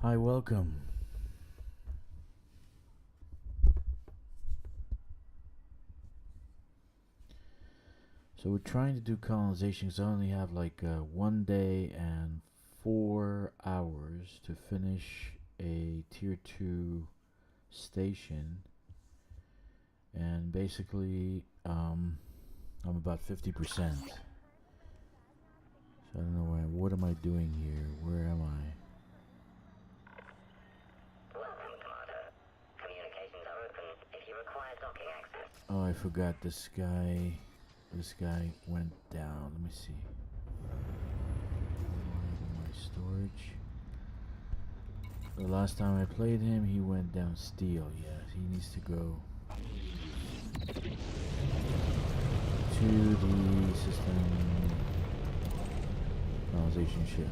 Hi, welcome. So we're trying to do colonization, so I only have like 1 day and 4 hours to finish a tier 2 station. And basically, I'm about 50%. So I don't know what am I doing here? Where am I? Welcome, Commander. Communications are open if you require docking access. Oh, I forgot this guy. This guy went down. Let me see. My storage. The last time I played him, he went down steel. Yeah, he needs to go to the system colonization ship.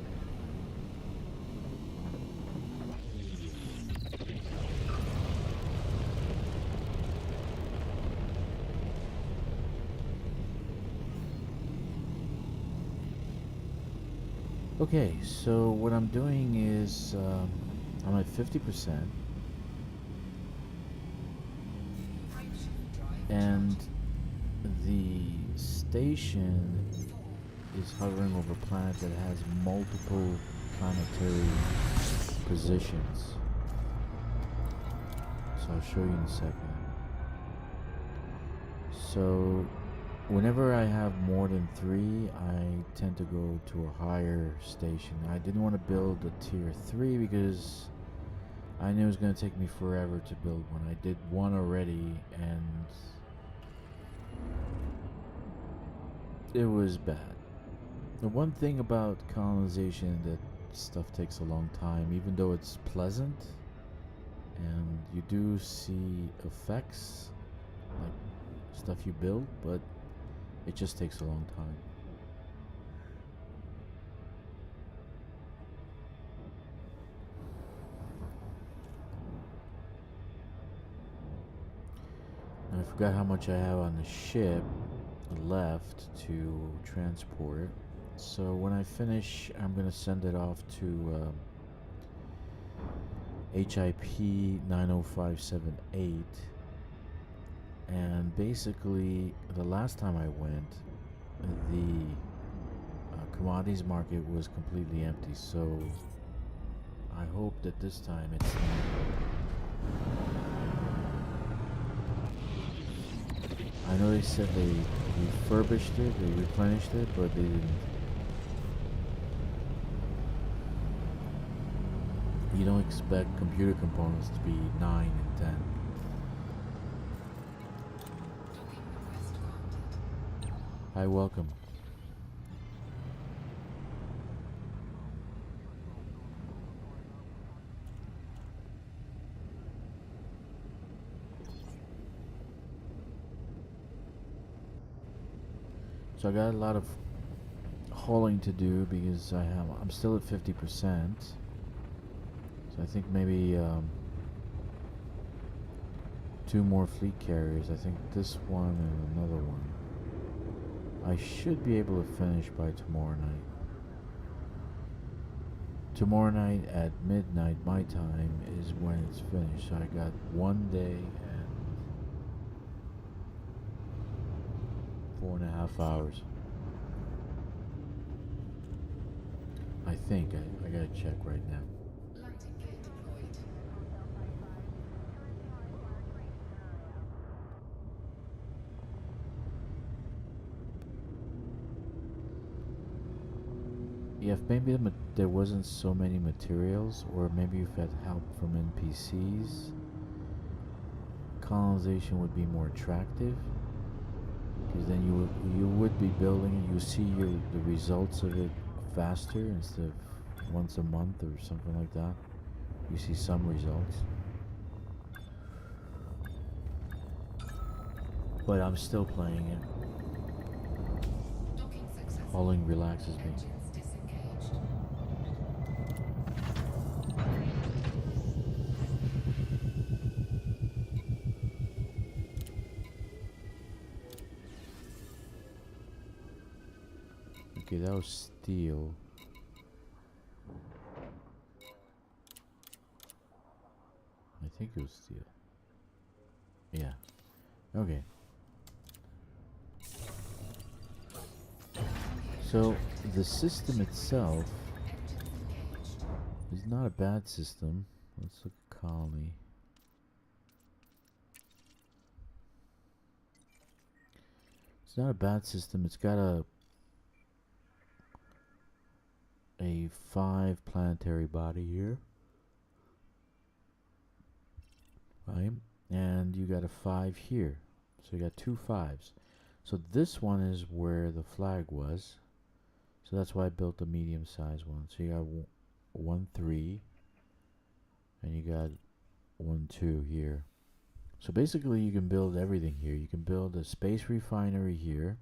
Okay, so what I'm doing is I'm at 50%, and the station is hovering over a planet that has multiple planetary positions. So I'll show you in a second. So whenever I have more than 3, I tend to go to a higher station. I didn't want to build a tier 3 because I knew it was going to take me forever to build one. I did one already and it was bad. The one thing about colonization that stuff takes a long time, even though it's pleasant and you do see effects like stuff you build, but it just takes a long time. I forgot how much I have on the ship left to transport. So when I finish, I'm gonna send it off to HIP 90578. And basically, the last time I went, the commodities market was completely empty. So I hope that this time it's I know they said they refurbished it, they replenished it, but they didn't. You don't expect computer components to be 9 and 10. Hi, welcome. So I got a lot of hauling to do because I'm still at 50%. So I think maybe 2 more fleet carriers. I think this one and another one. I should be able to finish by tomorrow night. Tomorrow night at midnight my time is when it's finished. So I got 1 day and 4.5 hours. I think. I gotta check right now. Landing gear deployed. Yeah, if maybe there wasn't so many materials, or maybe if had help from NPCs, colonization would be more attractive. Because then you would be building it, you see the results of it faster instead of once a month or something like that. You see some results. But I'm still playing it. Docking successful. Hauling relaxes me. Engines disengaged. Okay, that was steel. it was steel. Yeah. Okay. So the system itself Engines engaged. is not a bad system. Let's look at colony. It's not a bad system. It's got a 5 planetary body here, right? And you got a 5 here. So you got 2 5s. So this one is where the flag was. So that's why I built a medium sized one. So you got 1 3 and you got 1 2 here. So basically you can build everything here. You can build a space refinery here.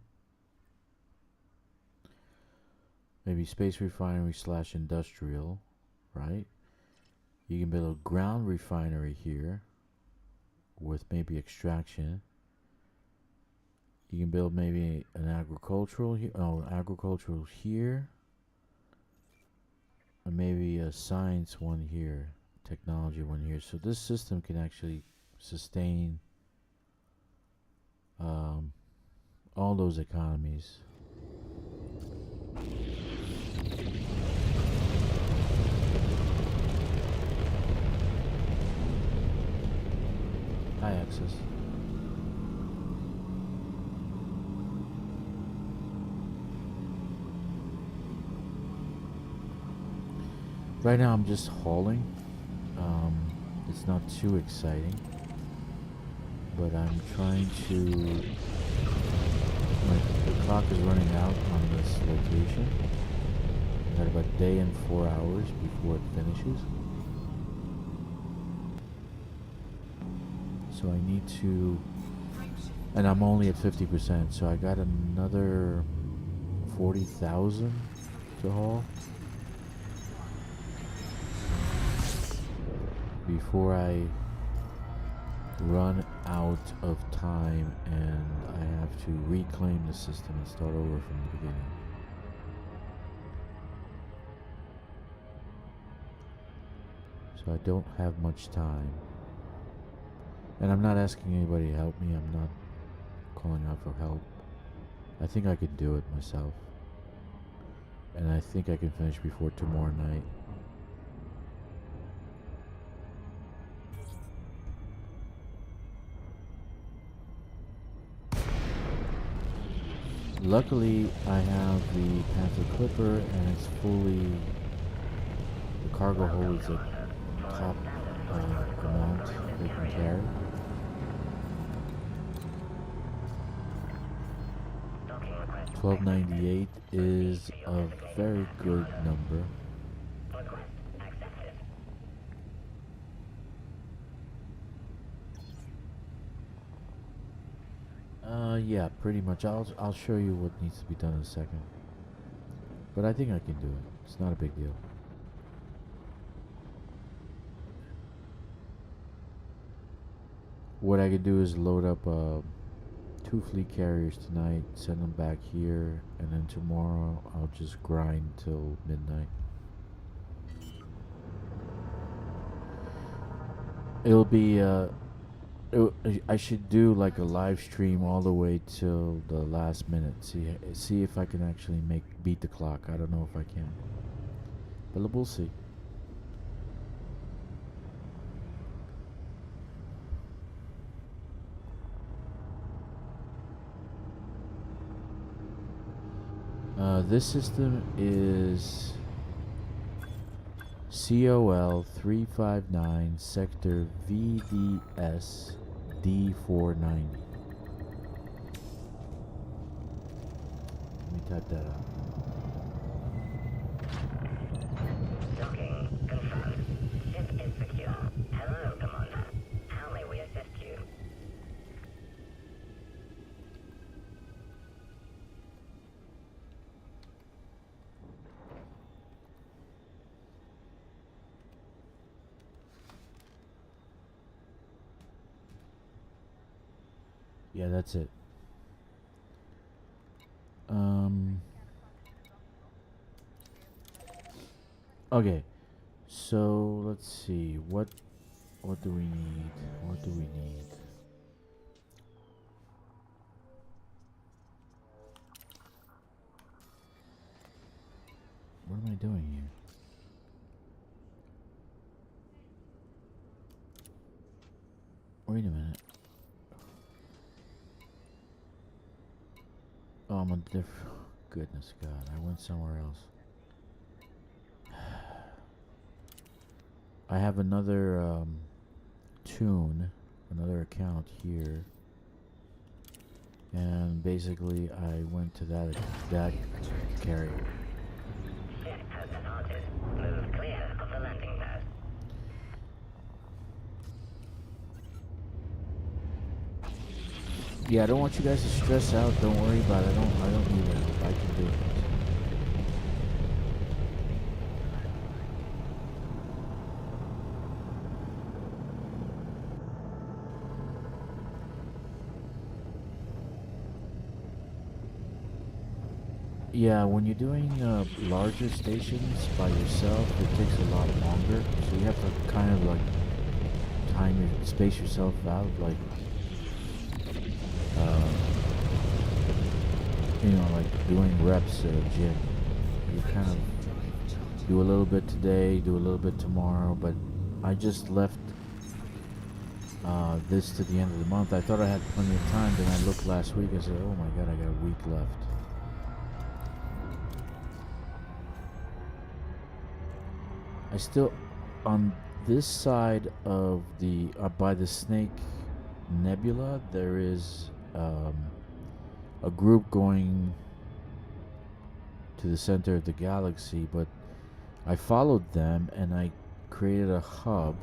Maybe space refinery / industrial, right? You can build a ground refinery here with maybe extraction. You can build maybe an agricultural here, agricultural here, and maybe a science one here, technology one here. So this system can actually sustain all those economies. High access. Right now I'm just hauling. It's not too exciting, but I'm trying to. The clock is running out on this location. I got about a day and 4 hours before it finishes. So I need to, and I'm only at 50%. So I got another 40,000 to haul before I run out of time and I have to reclaim the system and start over from the beginning. So I don't have much time. And I'm not asking anybody to help me. I'm not calling out for help. I think I can do it myself. And I think I can finish before tomorrow night. Luckily, I have the Panther Clipper and it's fully, the cargo hold is a top amount they can carry. Docking request. 1298 is a very good number. Request accepted. Yeah, pretty much. I'll show you what needs to be done in a second. But I think I can do it. It's not a big deal. What I can do is load up 2 fleet carriers tonight, send them back here, and then tomorrow I'll just grind till midnight. It'll be I should do like a live stream all the way till the last minute. See if I can actually beat the clock. I don't know if I can, but we'll see. This system is COL 359 sector VDS D490. Let me type that out. Docking confirmed. Ship is secure. Hello, Commander. How may we assist you? Yeah, that's it. Okay, so let's see What do we need? What do we need? What am I doing here? Wait a minute. Oh, I'm on different. Goodness God, I went somewhere else. I have another tune, another account here, and basically I went to that carrier. Ship has departed. Move clear of the landing pad. Yeah, I don't want you guys to stress out. Don't worry about it. I don't need it. I can do it. Yeah, when you're doing larger stations by yourself, it takes a lot longer. So you have to kind of like space yourself out, like uh, like doing reps at a gym. You kind of do a little bit today, do a little bit tomorrow, but I just left this to the end of the month. I thought I had plenty of time, then I looked last week and said, oh my god, I got a week left. I still, on this side of the, by the Snake Nebula, there is a group going to the center of the galaxy, but I followed them and I created a hub,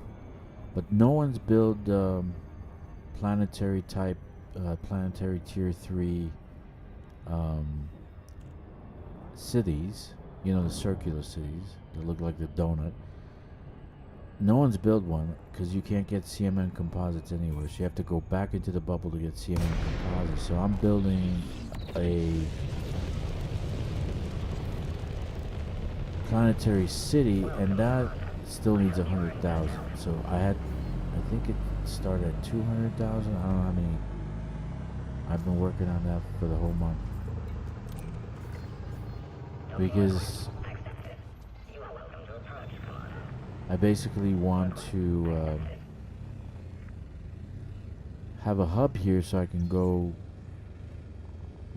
but no one's built planetary type, planetary tier 3 cities, the circular cities that look like the donut. No one's built one because you can't get CMN composites anywhere, so you have to go back into the bubble to get CMN composites. So I'm building a planetary city, and that still needs 100,000. So I think it started at 200,000. I don't know how many. I've been working on that for the whole month because I basically want to have a hub here so I can go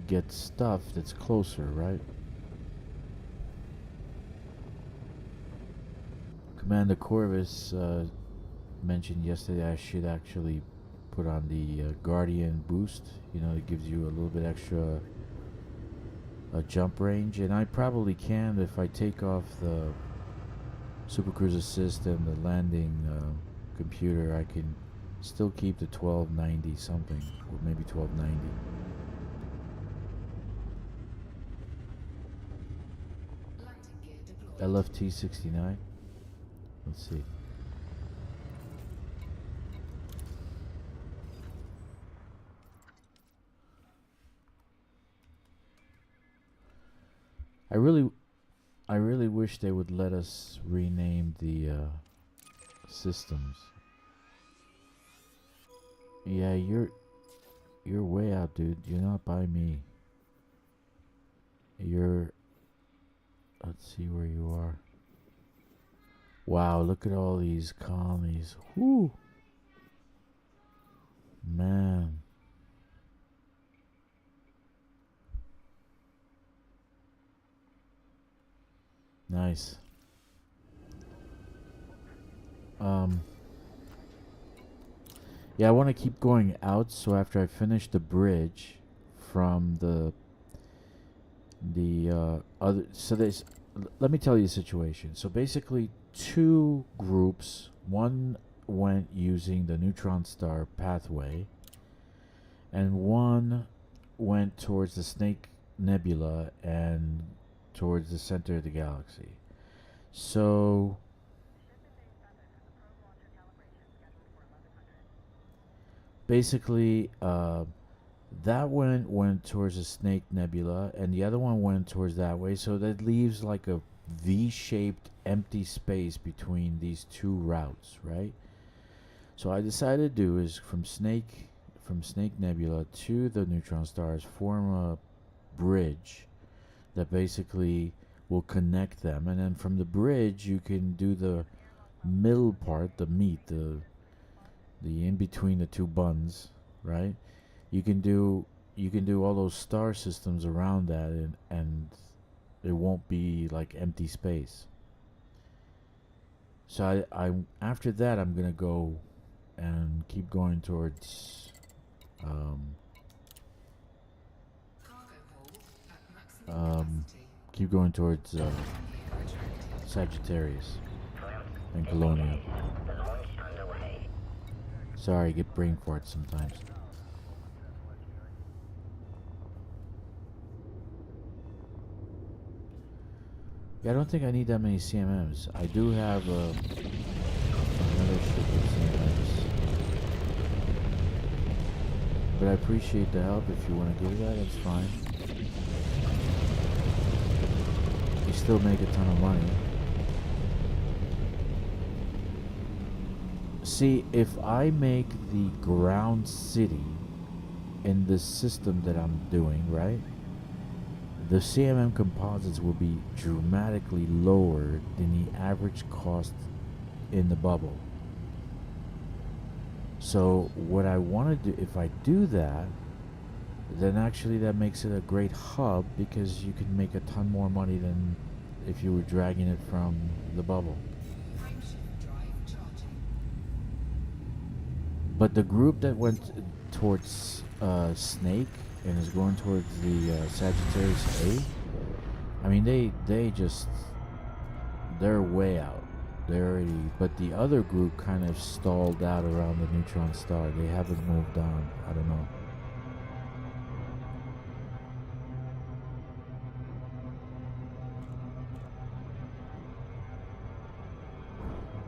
get stuff that's closer, right? Commander Corvus mentioned yesterday I should actually put on the Guardian boost. It gives you a little bit extra jump range, and I probably can if I take off the Supercruise Assist and the landing computer. I can still keep the 1290 something, or maybe 1290. LFT 69. Let's see. I really wish they would let us rename the systems. Yeah, you're way out, dude. You're not by me. Let's see where you are. Wow, look at all these colonies. Whoo! Man. Nice. Yeah, I want to keep going out, so after I finish the bridge from the other, so let me tell you the situation. So basically, two groups, one went using the neutron star pathway, and one went towards the Snake Nebula and towards the center of the galaxy. So basically, that one went towards the Snake Nebula, and the other one went towards that way. So that leaves like a V-shaped empty space between these two routes, right? So I decided to do is from Snake Nebula to the neutron stars form a bridge that basically will connect them, and then from the bridge you can do the middle part, the meat, the in between the two buns, right? You can do all those star systems around that, and it won't be like empty space. So I after that I'm gonna go and keep going towards um, Cargo hold at maximum um, capacity. keep going towards Gear retracted. Sagittarius Front and is Colonia. engaged. The launch underway. Sorry, I get brain farts sometimes. Yeah, I don't think I need that many CMMs. I do have another ship with CMMs, but I appreciate the help. If you want to give that, it's fine. You still make a ton of money. See, if I make the ground city in this system that I'm doing, right? The CMM composites will be dramatically lower than the average cost in the bubble. So what I want to do, if I do that, then actually that makes it a great hub because you can make a ton more money than if you were dragging it from the bubble. Frameshift drive charging. But the group that went towards Snake and is going towards the Sagittarius A, I mean they're way out. They're already, but the other group kind of stalled out around the neutron star. They haven't moved on. I don't know.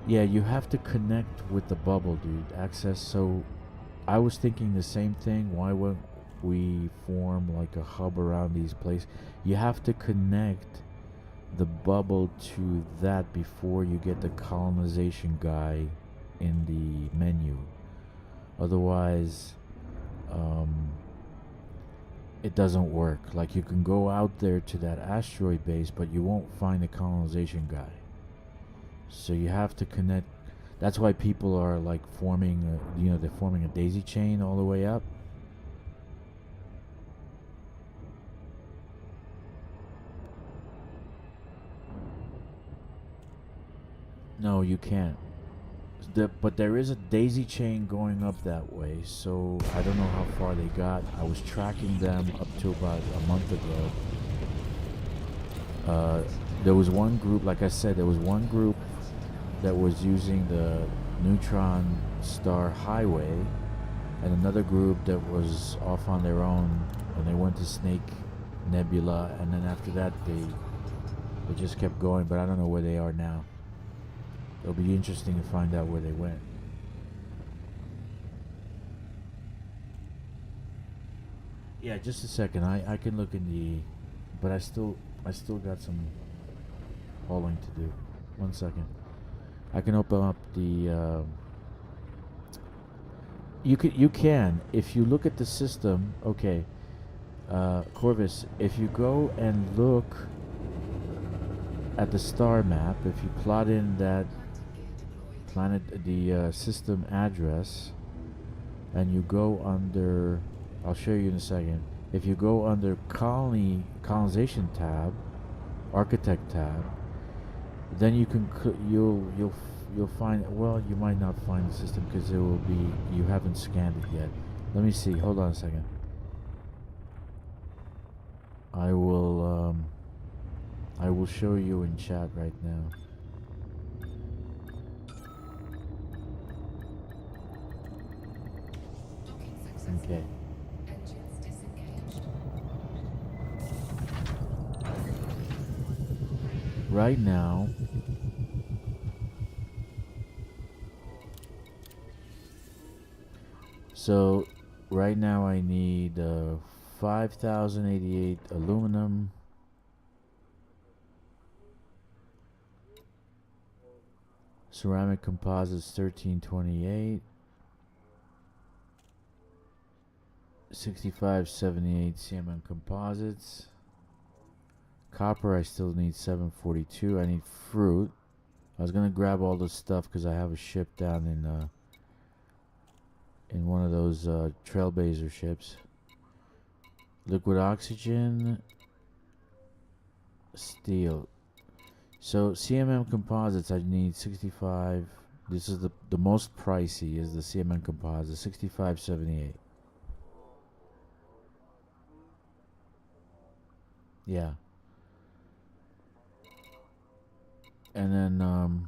Yeah, you have to connect with the bubble, dude. Access. So I was thinking the same thing. Why wouldn't we form like a hub around these places? You have to connect the bubble to that before you get the colonization guy in the menu. Otherwise, um, it doesn't work. Like you can go out there to that asteroid base, but you won't find the colonization guy. So you have to connect. That's why people are like forming, they're forming a daisy chain all the way up. No, you can't. But there is a daisy chain going up that way, so I don't know how far they got. I was tracking them up to about a month ago. There was one group, like I said, there was one group that was using the neutron star highway, and another group that was off on their own, and they went to Snake Nebula, and then after that they just kept going, but I don't know where they are now. It'll be interesting to find out where they went. Yeah, just a second. I can look in the, but I still got some hauling to do. 1 second. I can open up the. You can if you look at the system. Okay, Corvus. If you go and look at the star map, if you plot in that Landing gear deployed. planet, the system address, and you go under, I'll show you in a second. If you go under colonization tab, architect tab, then you can you'll find, well, you might not find the system because it will be, you haven't scanned it yet. Let me see. Hold on a second. I will show you in chat right now. Docking successful. Okay. Engines disengaged. Right now, so right now I need 5,088 aluminum, ceramic composites 1328, 6578 CMM composites. Copper, I still need 742. I need fruit. I was gonna grab all this stuff because I have a ship down in one of those trailblazer ships. Liquid oxygen, steel. So CMM composites, I need 65. This is the most pricey is the CMM composite, 6578. Yeah. And then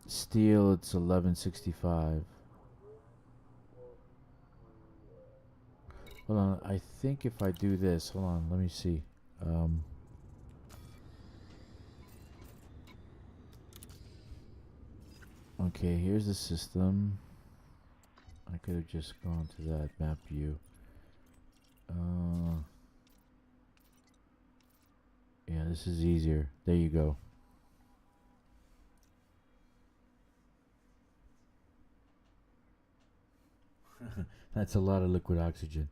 steel, it's 1165. Hold on, I think if I do this, hold on, let me see. Um, okay, here's the system. I could have just gone to that map view. Yeah, this is easier. There you go. That's a lot of liquid oxygen.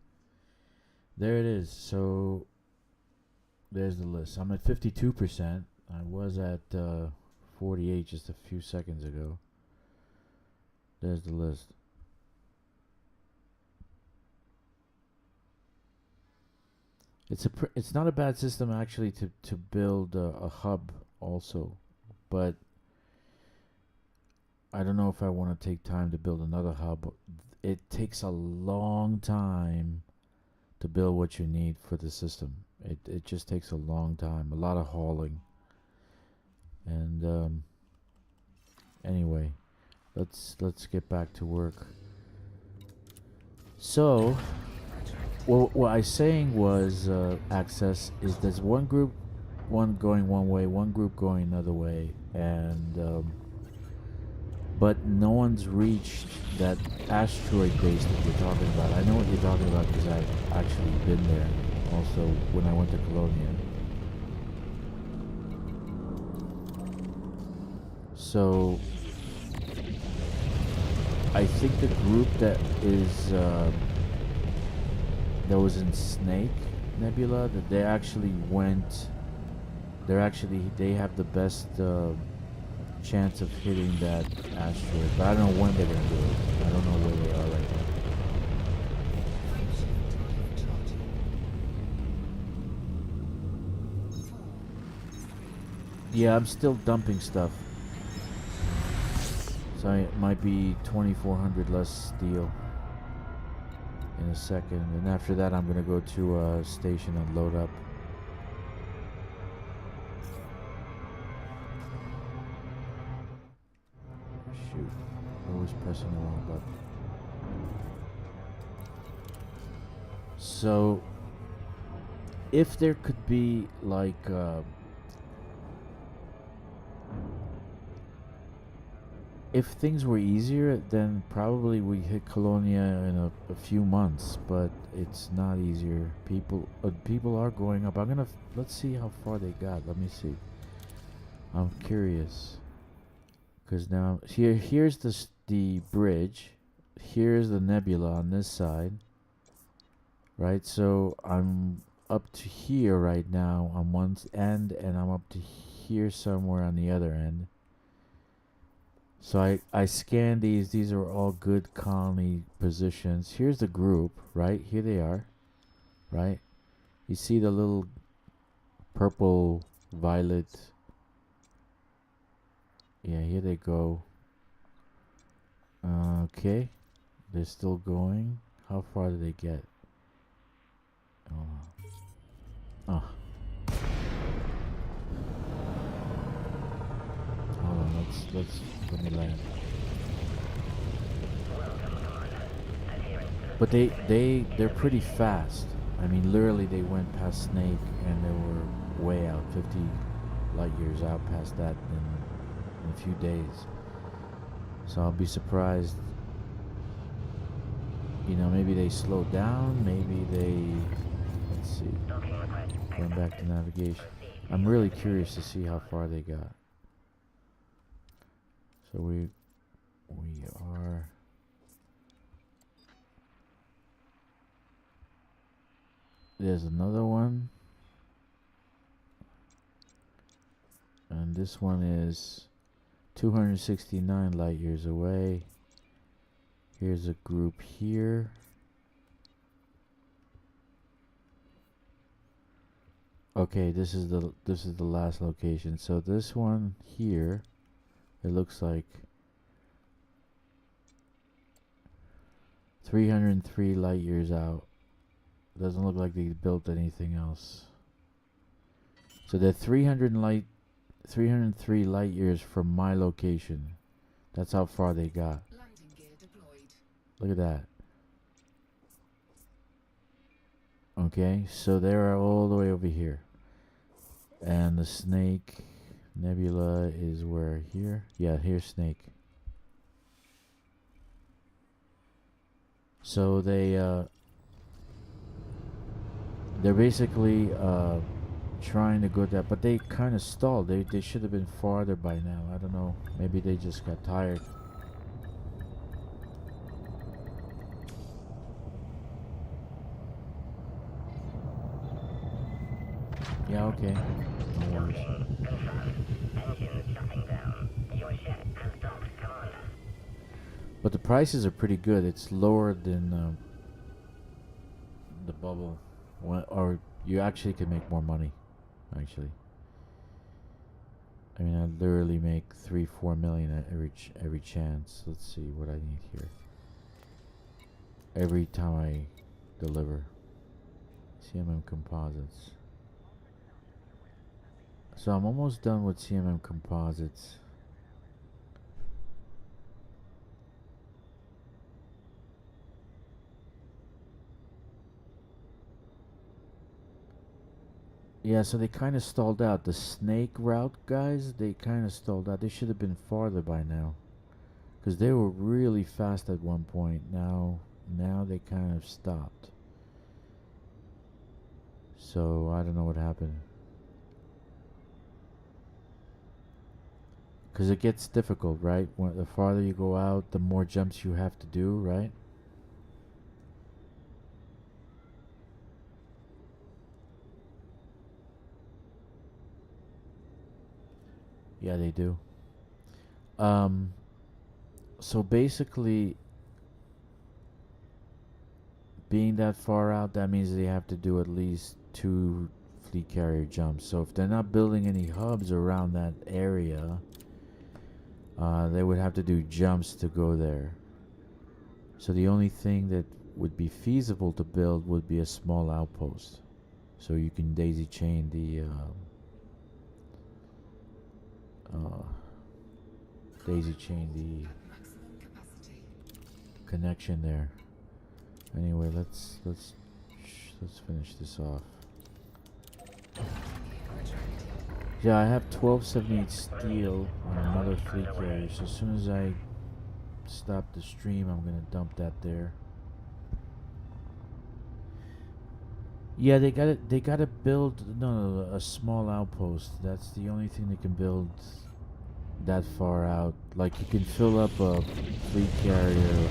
There it is. So there's the list. I'm at 52%. I was at 48 just a few seconds ago. There's the list. It's not a bad system actually to build a hub also, but I don't know if I want to take time to build another hub. It takes a long time to build what you need for the system. It just takes a long time, a lot of hauling. And anyway, let's get back to work. So, what I was saying was access is there's one group, one going one way, one group going another way, and but no one's reached that asteroid base that you're talking about. I know what you're talking about because I've actually been there. Also, when I went to Colonia. So, I think the group that is that was in Snake Nebula, that they actually went. They have the best chance of hitting that asteroid, but I don't know when they're gonna do it. I don't know where they are right now. Frameshift drive charging. 4, 3, Yeah, I'm still dumping stuff, so it might be 2,400 less steel in a second, and after that, I'm gonna go to a station and load up. Shoot, always pressing the wrong button. So, if there could be like if things were easier, then probably we hit Colonia in a few months. But it's not easier. People are going up. Let's see how far they got. Let me see. I'm curious, cause now here's the bridge. Here's the nebula on this side. Right, so I'm up to here right now on one end, and I'm up to here somewhere on the other end. So I scanned these. These are all good colony positions. Here's the group, right? Here they are, right? You see the little purple, violet. Yeah, here they go. Okay, they're still going. How far did they get? Oh, hold on. Let me land. But they're pretty fast. I mean, literally, they went past Snake and they were way out, 50 light years out past that in a few days. So I'll be surprised. You know, maybe they slowed down. Maybe let's see. Going back to navigation. I'm really curious to see how far they got. So we are. There's another one. And this one is 269 light years away. Here's a group here. Okay, this is the last location. So this one here, it looks like 303 light years out. Doesn't look like they built anything else. So they're 303 light years from my location. That's how far they got. Landing gear deployed. Look at that. Okay, so they're all the way over here. And the Snake Nebula is where? Here? Yeah, here's Snake. So they're basically trying to go that, but they kind of stalled. They should have been farther by now. I don't know. Maybe they just got tired. Yeah, okay. No worries. Docking confirmed. Engines shutting down. Your ship has docked, Commander. But the prices are pretty good. It's lower than the bubble, or you actually can make more money. Actually, I mean, I literally make 3-4 million at every chance. Let's see what I need here. Every time I deliver CMM composites. So I'm almost done with CMM composites. Yeah, so they kind of stalled out. The Snake route guys, they kind of stalled out. They should have been farther by now, because they were really fast at one point. Now they kind of stopped. So I don't know what happened. Because it gets difficult, right? When the farther you go out, the more jumps you have to do, right? Yeah, they do. So basically, being that far out, that means they have to do at least 2 fleet carrier jumps. So if they're not building any hubs around that area, they would have to do jumps to go there. So the only thing that would be feasible to build would be a small outpost. So you can daisy chain the Maximum capacity. connection there. Anyway, let's finish this off. Yeah, I have 1278 steel on another fleet carrier. So as soon as I stop the stream, I'm gonna dump that there. Yeah, they gotta build a small outpost. That's the only thing they can build that far out. Like, you can fill up a fleet carrier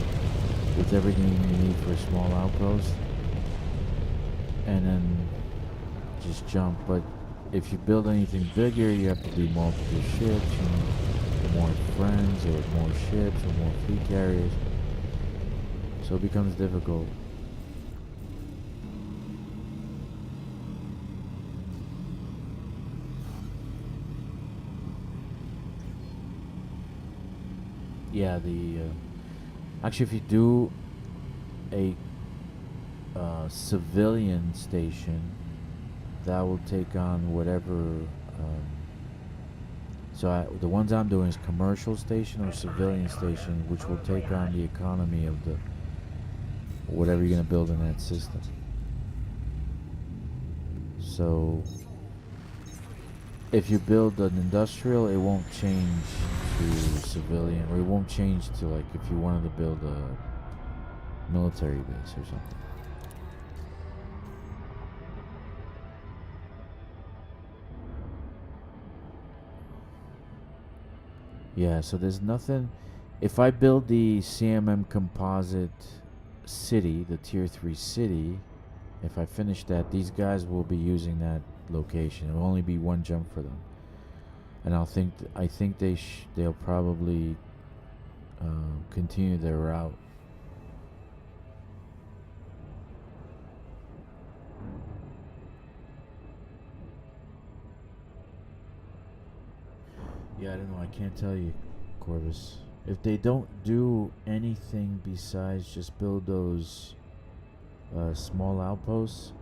with everything you need for a small outpost, and then just jump. But if you build anything bigger, you have to do multiple ships, more friends, or more ships, or more fleet carriers. So it becomes difficult. Yeah, actually, if you do a civilian station, that will take on whatever. The ones I'm doing is commercial station or civilian station, which will take on the economy of the whatever you're gonna build in that system. So if you build an industrial, it won't change to civilian, or it won't change to, like, if you wanted to build a military base or something. Yeah, so there's nothing. If I build the CMM composite city, the tier 3 city, If I finish that, these guys will be using that location. It'll only be one jump for them, and I think they'll probably continue their route. Yeah, I don't know. I can't tell you, Corvus. If they don't do anything besides just build those small outposts,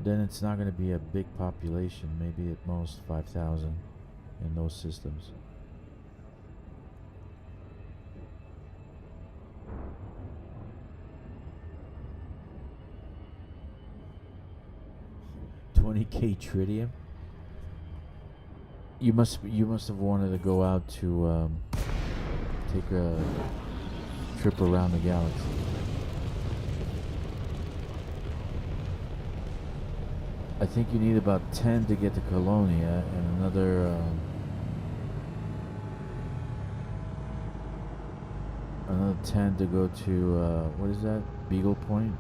then it's not going to be a big population. Maybe at most 5,000 in those systems. $20K tritium. You must have wanted to go out to take a trip around the galaxy. I think you need about 10 to get to Colonia and another 10 to go to what is that? Beagle Point.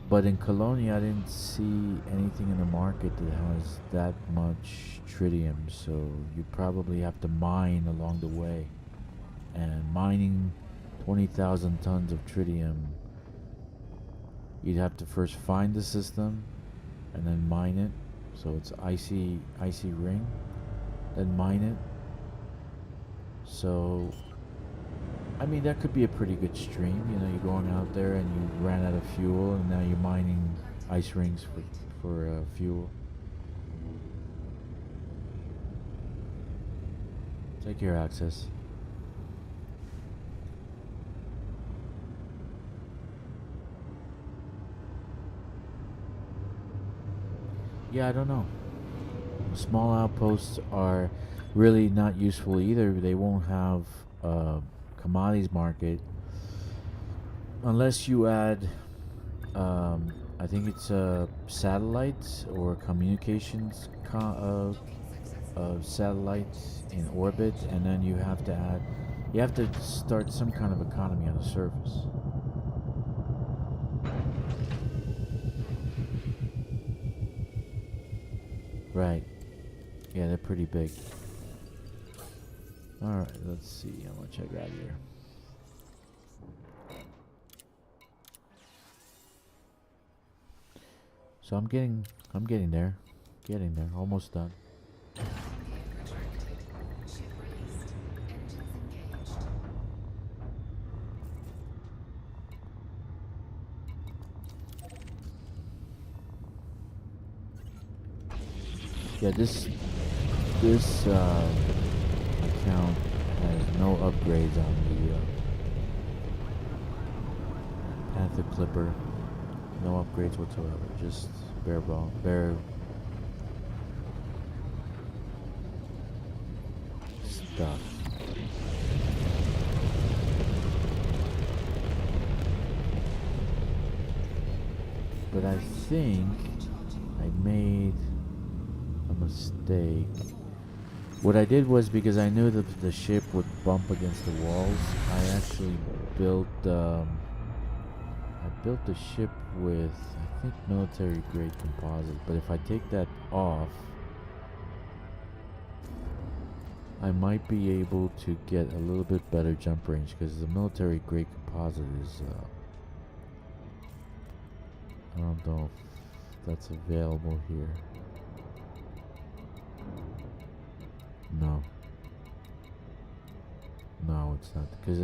But in Colonia, I didn't see anything in the market that has that much tritium, so you probably have to mine along the way. And mining 20,000 tons of tritium, you'd have to first find the system and then mine it. So it's icy ring, then mine it. So I mean, that could be a pretty good stream. You know, you're going out there and you ran out of fuel, and now you're mining ice rings for fuel. Take your access. Yeah, I don't know. Small outposts are really not useful either. They won't have commodities market unless you add I think it's satellites or communications satellites in orbit, and then you have to start some kind of economy on the surface. Right. Yeah, they're pretty big. Alright, let's see how much I got here. So I'm getting there. Getting there. Almost done. Gear retracted. Ship released. Engines engaged. Yeah, this account has no upgrades on the Panther Clipper. No upgrades whatsoever. Just bare stuff. But I think I made a mistake. What I did was, because I knew that the ship would bump against the walls, I actually built the ship with, I think, military grade composite. But if I take that off, I might be able to get a little bit better jump range, because the military grade composite is I don't know if that's available here. No. No, it's not, because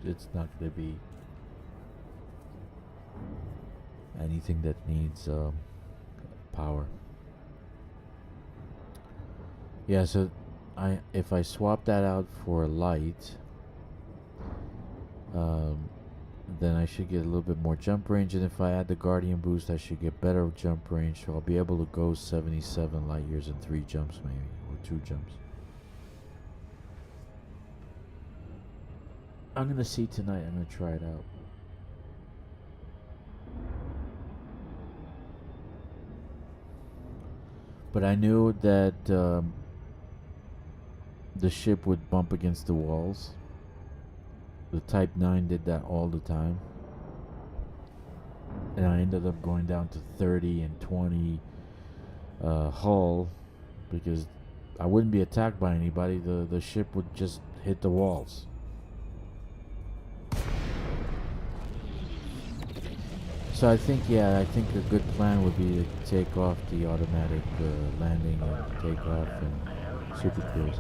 it's not going to be anything that needs power. Yeah, so if I swap that out for light, then I should get a little bit more jump range, and if I add the Guardian boost, I should get better jump range, so I'll be able to go 77 light years in 3 jumps maybe, or 2 jumps. I'm gonna see tonight. I'm gonna try it out. But I knew that the ship would bump against the walls, The Type 9 did that all the time. And I ended up going down to 30 and 20 hull because I wouldn't be attacked by anybody. The ship would just hit the walls. So I think a good plan would be to take off the automatic landing and take off and super cruise.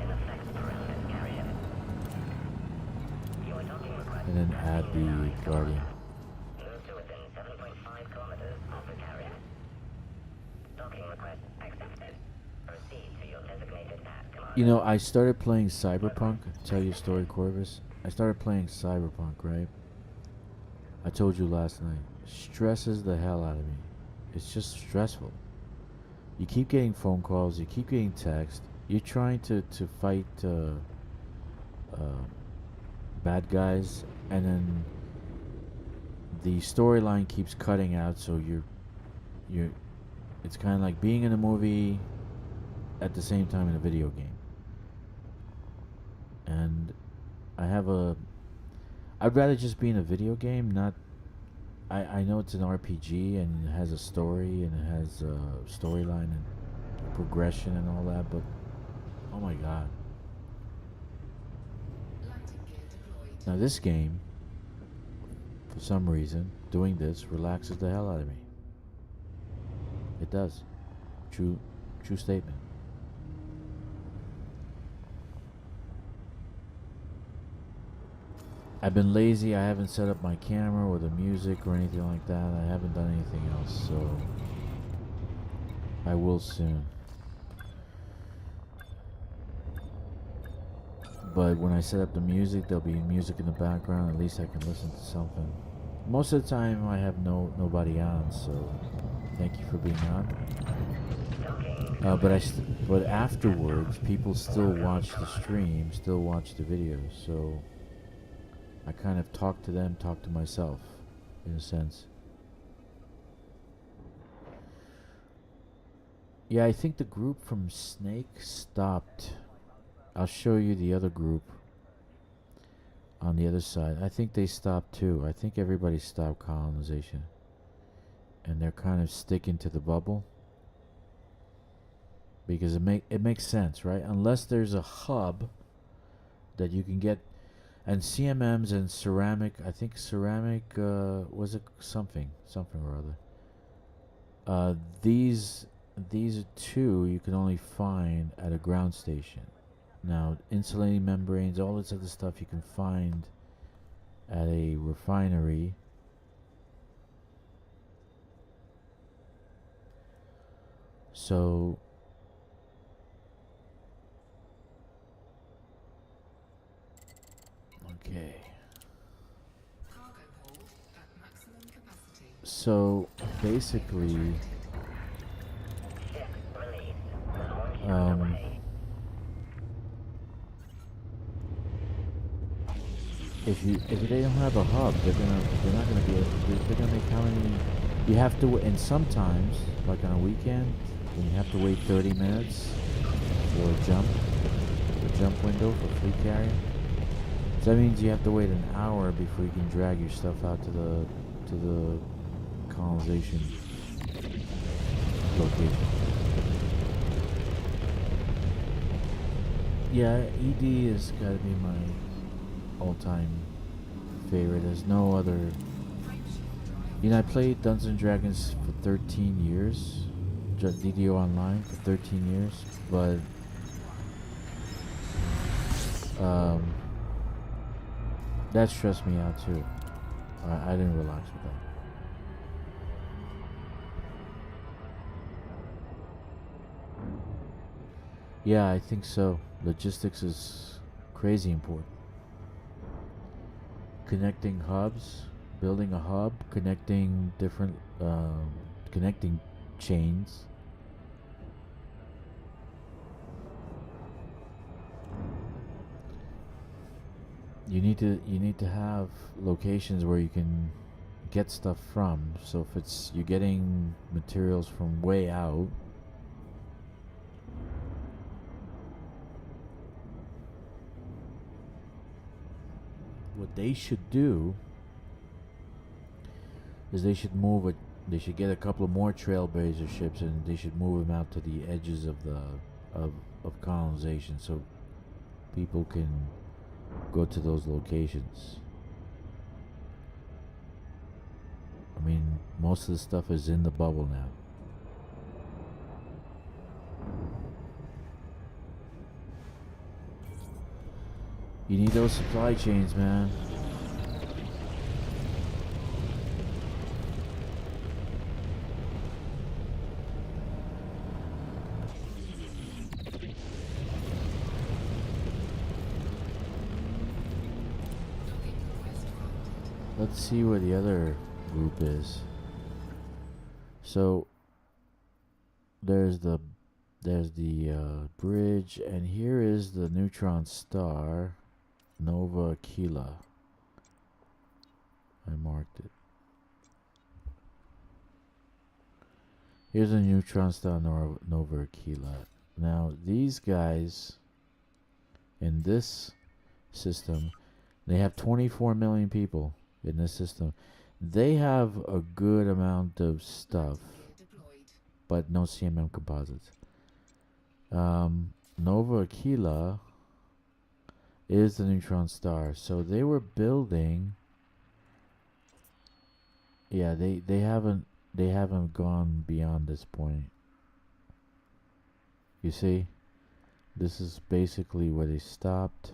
And then add the Guardian. Move to within 7.5 kilometers of the carrier. Docking request accepted. Proceed to your designated path, Commander. You know, I started playing Cyberpunk. Tell you a story, Corvus. I started playing Cyberpunk, right? I told you last night. Stresses the hell out of me. It's just stressful. You keep getting phone calls. You keep getting text. You're trying to fight bad guys, and then the storyline keeps cutting out. So you're. It's kind of like being in a movie at the same time in a video game. And I'd rather just be in a video game, not. I know it's an RPG and it has a story and it has a storyline and progression and all that, but oh my god. Landing gear deployed. Now this game, for some reason, doing this relaxes the hell out of me. It does. True statement. I've been lazy. I haven't set up my camera or the music or anything like that. I haven't done anything else, so I will soon. But when I set up the music, there'll be music in the background. At least I can listen to something. Most of the time, I have nobody on, so thank you for being on. But afterwards, people still watch the stream, still watch the videos, so I kind of talk to them, talk to myself, in a sense. Yeah, I think the group from Snake stopped. I'll show you the other group on the other side. I think they stopped too. I think everybody stopped colonization. And they're kind of sticking to the bubble. Because it makes sense, right? Unless there's a hub that you can get. And CMMs and ceramic, I think ceramic, was it something or other. These two you can only find at a ground station. Now, insulating membranes, all this other stuff you can find at a refinery. So okay. Cargo hold at maximum capacity. So basically, Ship released. Launch underway. if they don't have a hub, they're not gonna be able. They're gonna make how many? You have to, and sometimes, like on a weekend, when you have to wait 30 minutes for a jump window for fleet carrier. So that means you have to wait an hour before you can drag your stuff out to the colonization location. Yeah, ED has got to be my all-time favorite. There's no other. You know, I played Dungeons and Dragons for 13 years, DDO Online for 13 years, but that stressed me out too. I didn't relax with that. Yeah, I think so. Logistics is crazy important. Connecting hubs, building a hub, connecting different, connecting chains. You need to have locations where you can get stuff from. So if it's you're getting materials from way out, what they should do is they should move it. They should get a couple of more trailblazer ships and they should move them out to the edges of the of of colonization so people can go to those locations. I mean, most of the stuff is in the bubble now. You need those supply chains, man. Docking request granted. Let's see where the other group is. So there's the bridge, and here is the neutron star, Nova Aquila. I marked it. Here's a neutron star, Nova Aquila. Now these guys in this system, they have 24 million people in this system. They have a good amount of stuff, Gear deployed. but no CMM composites. Nova Aquila is the neutron star, so they were building. Yeah, they haven't gone beyond this point. You see, this is basically where they stopped.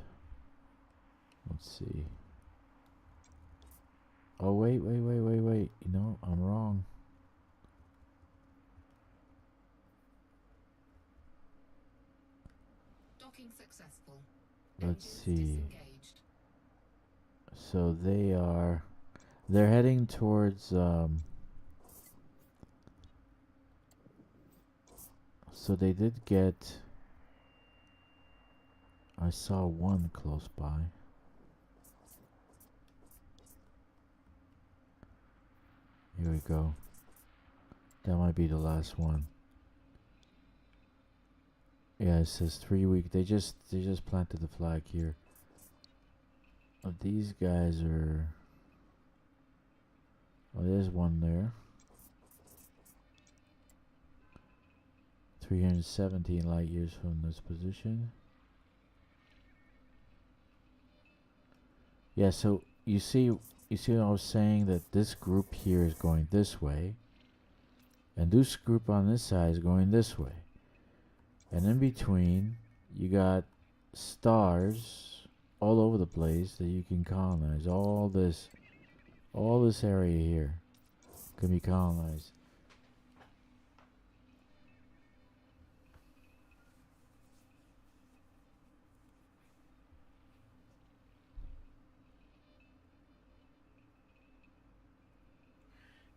Let's see. Oh wait. You know, I'm wrong. Docking successful. Let's Engines see. disengaged. So they're heading towards so they did get, I saw one close by. Here we go. That might be the last one. Yeah, it says 3 weeks. They just planted the flag here. These guys are. Oh, there's one there. 317 light years from this position. Yeah, so you see what I was saying, that this group here is going this way, and this group on this side is going this way. And in between, you got stars all over the place that you can colonize. All this area here can be colonized.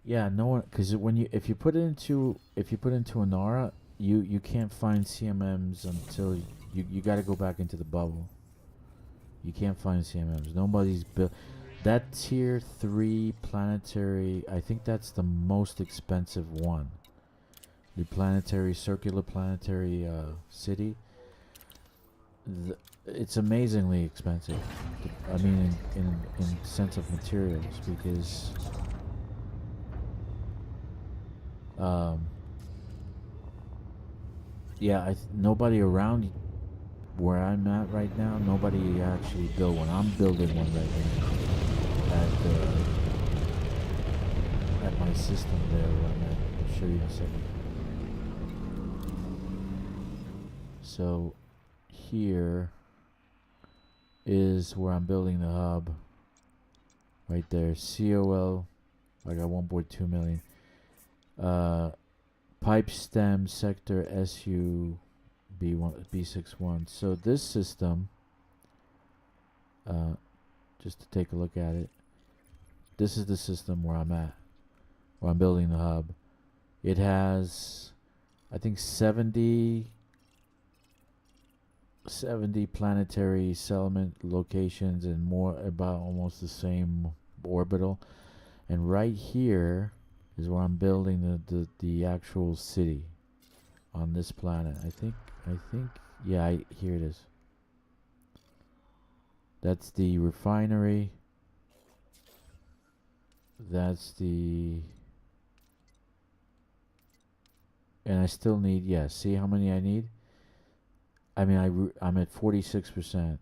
Yeah, no one, because if you put it into an aura, you can't find CMMs until you got to go back into the bubble. You can't find CMMs. Nobody's built that tier 3 planetary. I think that's the most expensive one. The planetary, circular planetary city. It's amazingly expensive. I mean, in sense of materials, because yeah, nobody around where I'm at right now, nobody actually built one. I'm building one right now at my system there where I'm at. I'll show you in a second. So here is where I'm building the hub. Right there, COL. I got 1.2 million. Pipe stem sector SU B61. So this system, just to take a look at it, this is the system where I'm at, where I'm building the hub. It has, I think, 70 planetary settlement locations and more, about almost the same orbital. And right here is where I'm building the actual city on this planet. I think yeah, here it is. That's the refinery. that's the. And I still need, yeah, see how many I need? I mean, I'm at 46%.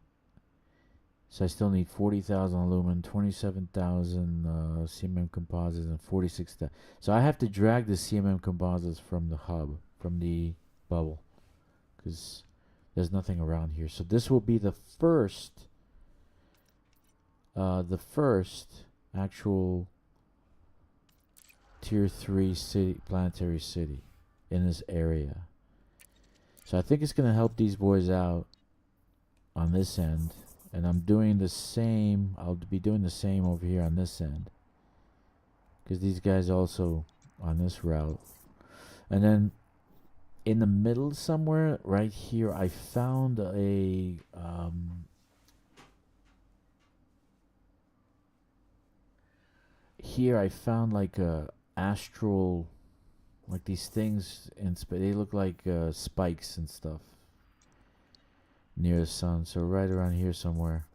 So I still need 40,000 aluminum, 27,000 CMM composites, and 46,000. So I have to drag the CMM composites from the hub, from the bubble, because there's nothing around here. So this will be the first actual tier 3 city, planetary city in this area. So I think it's going to help these boys out on this end. And I'm doing the same. I'll be doing the same over here on this end. Because these guys also on this route. And then in the middle somewhere, right here, I found a... here I found like a astral... Like these things in space. They look like spikes and stuff. Near the sun. So right around here somewhere.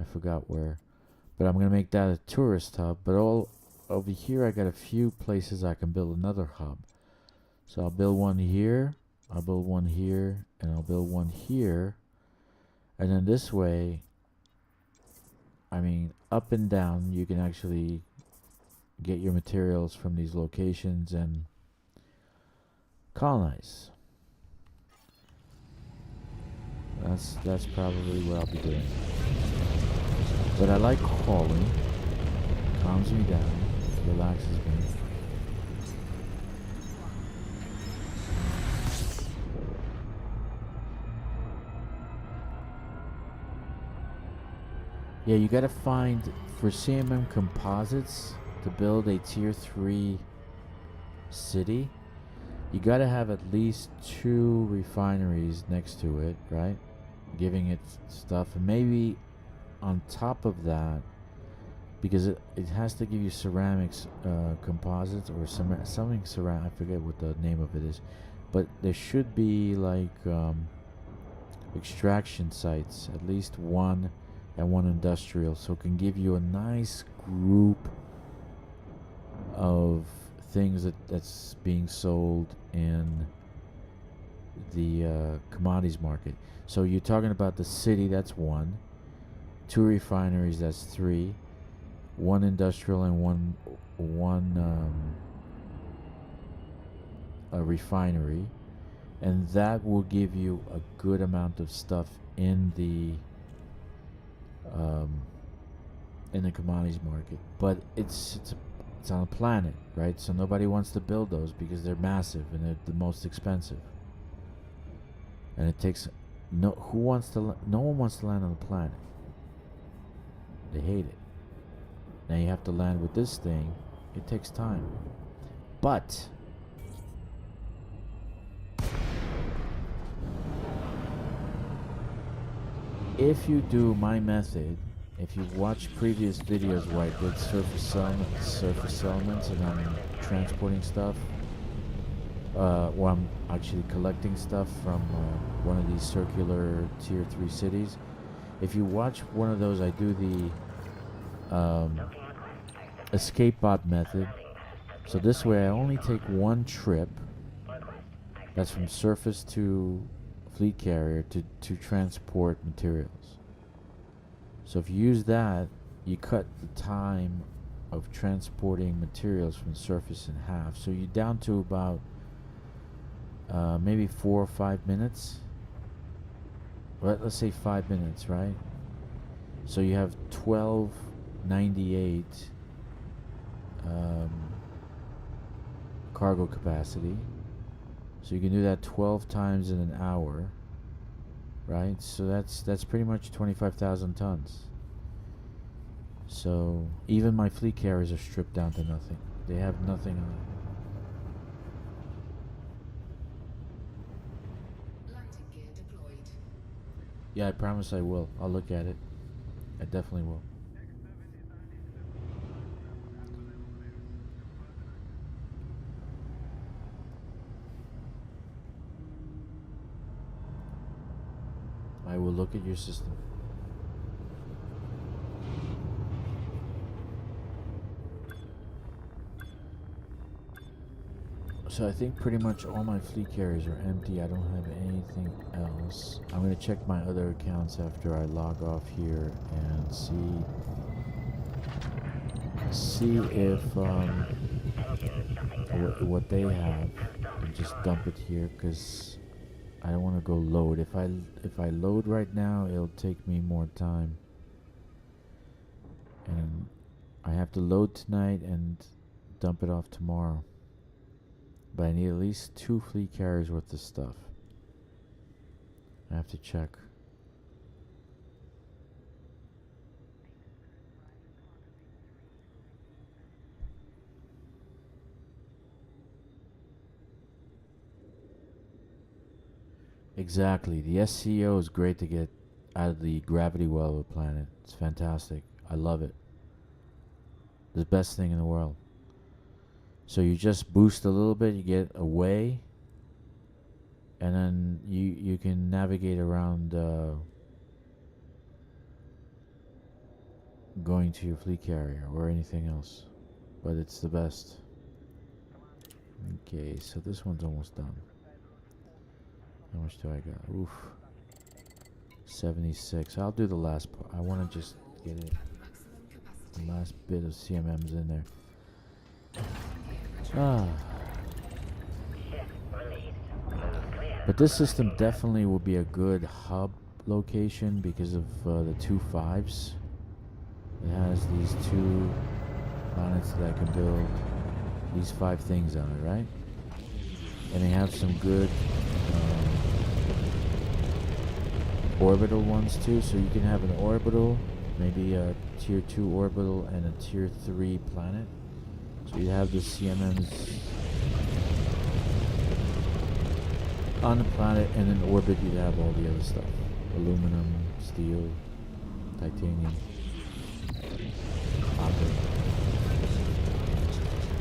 I forgot where. But I'm going to make that a tourist hub. But all over here I got a few places I can build another hub. So I'll build one here. I'll build one here. And I'll build one here. And then this way, I mean, up and down, you can actually get your materials from these locations and colonize. That's probably what I'll be doing. But I like hauling. Calms me down. Relaxes me. Yeah, you gotta find, for CMM composites, to build a tier 3 city, you gotta have at least 2 refineries next to it, right? Giving it stuff, and maybe on top of that, because it has to give you ceramics composites or something ceramic. I forget what the name of it is, but there should be like extraction sites, at least one, and one industrial, so it can give you a nice group of things that's being sold in the commodities market. So you're talking about the city, that's 1. 2 refineries, that's 3. 1 industrial and one a refinery, and that will give you a good amount of stuff in the commodities market. But it's on a planet, right? So nobody wants to build those because they're massive and they're the most expensive. And it takes no one wants to land on the planet. They hate it. Now you have to land with this thing. It takes time. But if you do my method, if you watch previous videos where I did surface settlements and I'm transporting stuff, or I'm actually collecting stuff from one of these circular tier 3 cities. If you watch one of those, I do the escape pod method. So this way I only take one trip, that's from surface to fleet carrier, to transport materials. So if you use that, you cut the time of transporting materials from surface in half. So you're down to about maybe 4 or 5 minutes. Let's say 5 minutes, right? So you have 1298 cargo capacity. So you can do that 12 times in an hour, right? So that's pretty much 25,000 tons. So even my fleet carriers are stripped down to nothing. They have nothing on it. Landing gear deployed. Yeah, I promise I will. I'll look at it. I definitely will. I will look at your system. So I think pretty much all my fleet carriers are empty. I don't have anything else. I'm gonna check my other accounts after I log off here and see if what they have, and just dump it here because I don't want to go load. If I load right now, it'll take me more time, and I have to load tonight and dump it off tomorrow. But I need at least 2 fleet carriers worth of stuff. I have to check. Exactly. The SCO is great to get out of the gravity well of a planet. It's fantastic. I love it. The best thing in the world. So you just boost a little bit, you get away, and then you can navigate around going to your fleet carrier or anything else. But it's the best. Okay, so this one's almost done. How much do I got? Oof. 76. I'll do the last part. I want to just get it. Maximum The capacity. last bit of CMMs in there. Ah. But this system definitely will be a good hub location because of the 2 5s. It has these 2 planets that I can build these 5 things on it, right? And they have some good orbital ones too, so you can have an orbital, maybe a tier 2 orbital and a tier 3 planet. So you have the CMMs on the planet, and in orbit you'd have all the other stuff. Aluminum, steel, titanium, copper.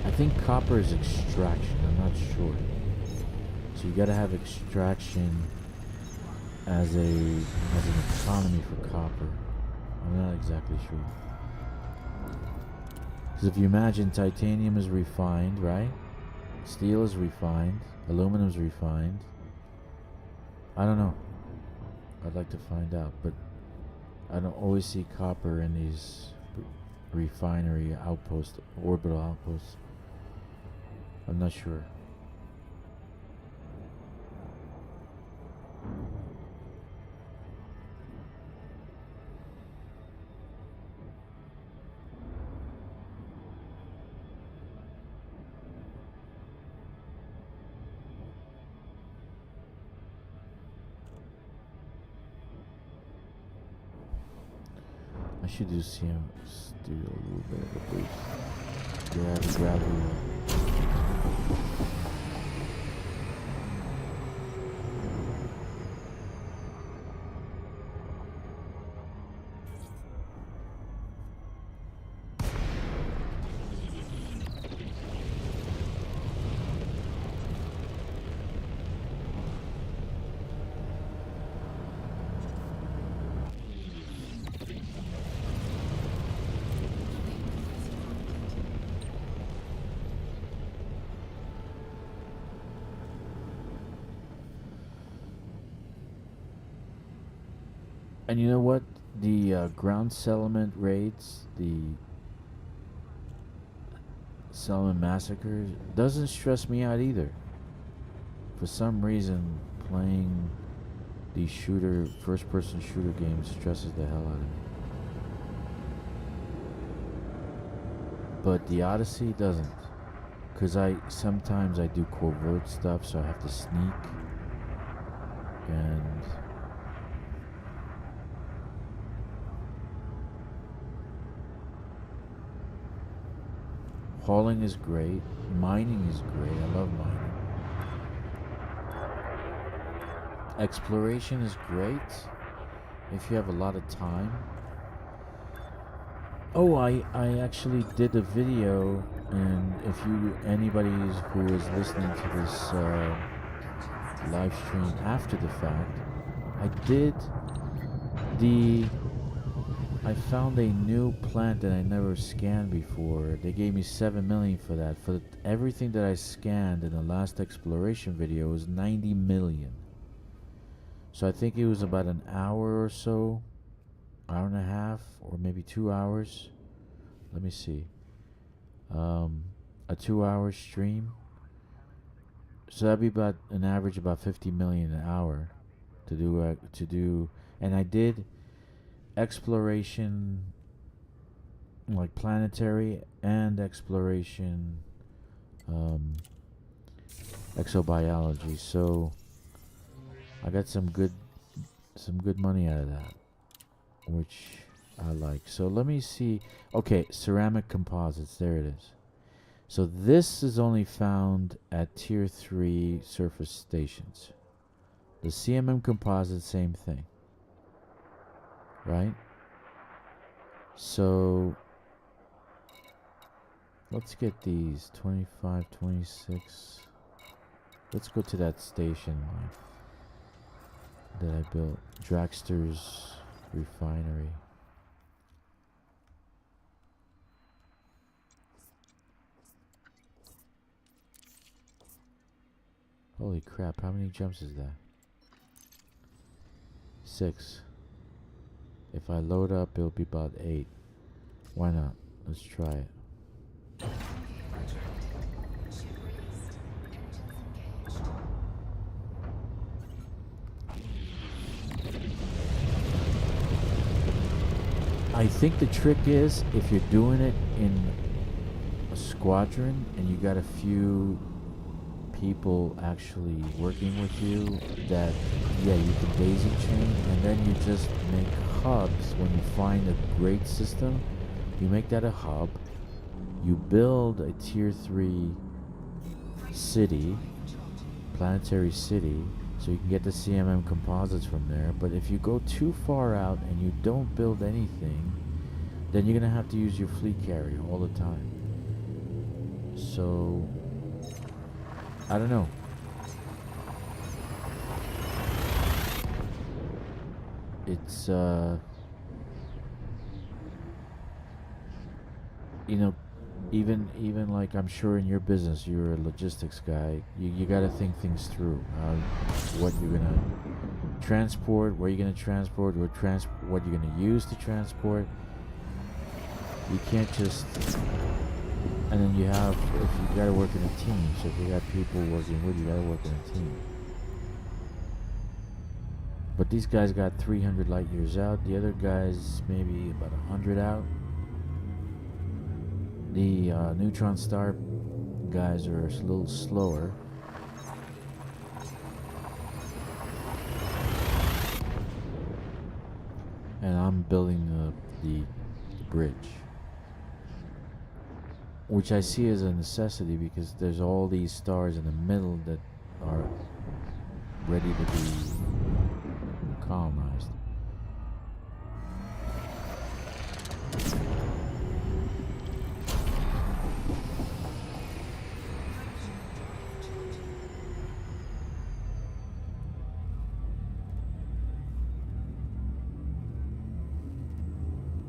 I think copper is extraction, I'm not sure. So you gotta have extraction as an economy for copper. I'm not exactly sure. Because if you imagine titanium is refined, right? Steel is refined, aluminum is refined. I don't know. I'd like to find out, but I don't always see copper in these refinery outposts, orbital outposts. I'm not sure. I should do CM, do a little bit of a boost. Yeah, the gravity. And you know what? The ground settlement raids, the settlement massacres, doesn't stress me out either. For some reason, playing these first-person shooter games stresses the hell out of me. But the Odyssey doesn't. Because sometimes I do covert stuff, so I have to sneak. And hauling is great. Mining is great. I love mining. Exploration is great if you have a lot of time. Oh, I actually did a video, and if anybody who is listening to this live stream after the fact, I did the I found a new plant that I never scanned before. They gave me 7 million for that. For everything that I scanned in the last exploration video was 90 million. So I think it was about an hour or so, hour and a half, or maybe 2 hours. Let me see. A 2 hour stream. So that'd be about an average about 50 million an hour to do, and I did exploration, like planetary and exploration, um, exobiology. So I got some good money out of that, which I like. So let me see. Okay, ceramic composites. There it is. So this is only found at tier 3 surface stations. The CMM composite, same thing. Right? So let's get these 25, 26. Let's go to that station that I built. Dragster's refinery. Holy crap, how many jumps is that? 6. If I load up, it'll be about 8. Why not? Let's try it. Ship released. Engines engaged. I think the trick is if you're doing it in a squadron and you got a few people actually working with you, that yeah, you can daisy chain, and then you just make hubs. When you find a great system, you make that a hub. You build a tier 3 city, planetary city, so you can get the CMM composites from there. But if you go too far out and you don't build anything, then you're gonna have to use your fleet carrier all the time. So I don't know. It's you know, even like, I'm sure in your business you're a logistics guy. You got to think things through. What you're gonna transport, where you're gonna transport, what you're gonna use to transport. You can't just. And then if you gotta work in a team. So if you got people working with you, gotta work in a team. But these guys got 300 light years out. The other guys maybe about 100 out. The neutron star guys are a little slower. And I'm building the bridge, which I see as a necessity because there's all these stars in the middle that are ready to be colonized.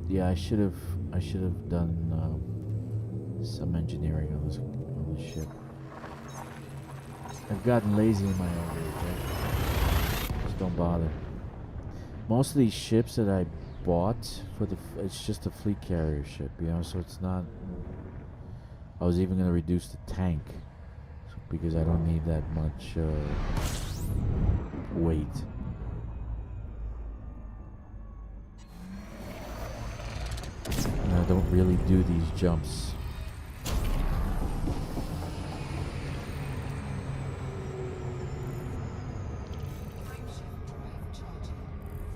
Yeah, I should have done some engineering on this ship. I've gotten lazy in my old age. Just don't bother. Most of these ships that I bought it's just a fleet carrier ship, so it's not. I was even gonna reduce the tank because I don't need that much weight. And I don't really do these jumps.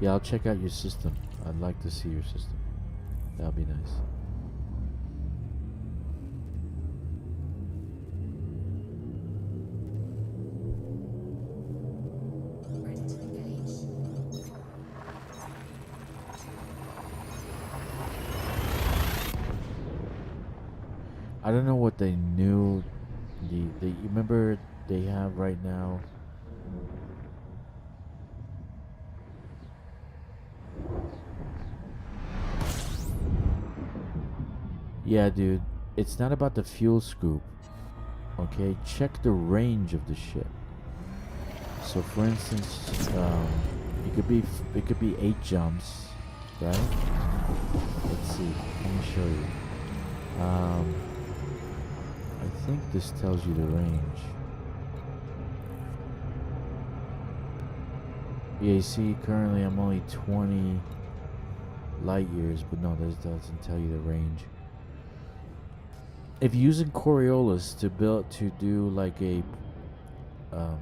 Yeah, I'll check out your system. I'd like to see your system. That'll be nice. Ready to engage. I don't know what they knew. You remember they have right now. Yeah, dude. It's not about the fuel scoop. Okay, check the range of the ship. So, for instance, it could be 8 jumps, right? Let's see. Let me show you. I think this tells you the range. Yeah, you see, currently I'm only 20 light years, but no, this doesn't tell you the range. If you're using Coriolis to do like a um,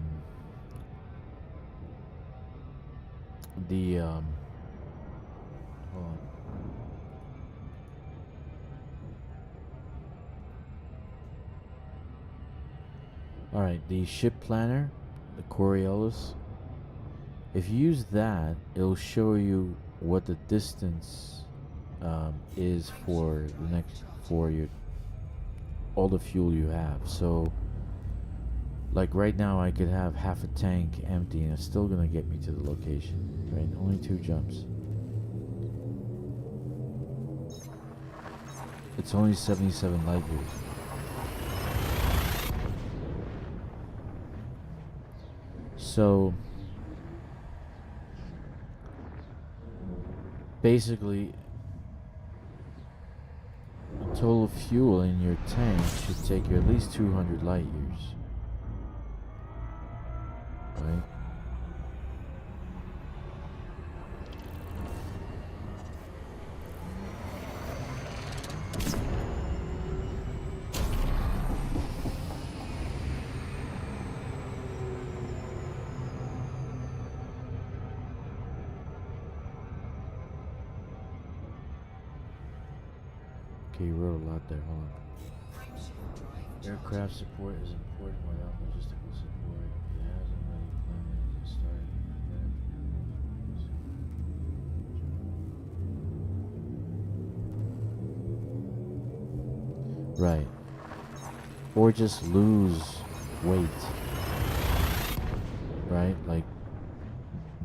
the hold on. All right, the ship planner, the Coriolis. If you use that, it'll show you what the distance is for the next for your all the fuel you have. So, like right now, I could have half a tank empty, and it's still gonna get me to the location. Right, only 2 jumps. It's only 77 light years. So basically, the total fuel in your tank should take you at least 200 light years. Right? Okay, you wrote a lot there. Hold on. Aircraft support is important without logistical support. It hasn't really planned as it started. Right. Or just lose weight. Right? Like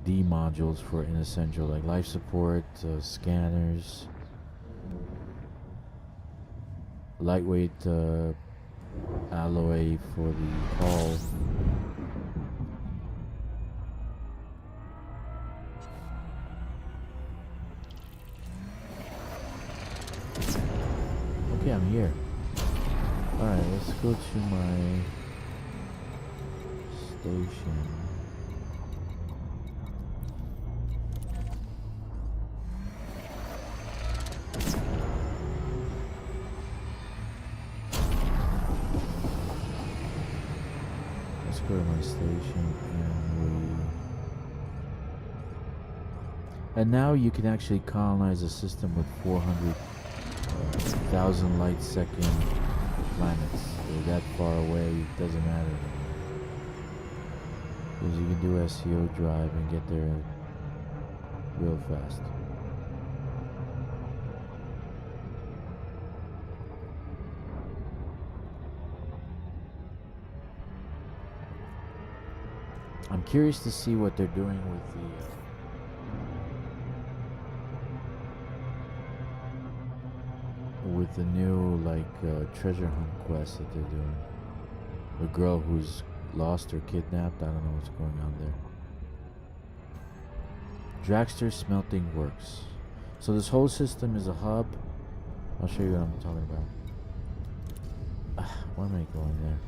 D modules for inessential, like life support, scanners, lightweight alloy for the hull. Okay, I'm here. Alright, let's go to my station. Let's go to my station and now you can actually colonize a system with 400,000 light second planets. They're that far away, it doesn't matter. Because you can do SEO drive and get there real fast. I'm curious to see what they're doing with the new treasure hunt quest that they're doing. The girl who's lost or kidnapped, I don't know what's going on there. Dragster Smelting Works. So this whole system is a hub. I'll show you what I'm talking about. Why am I going there?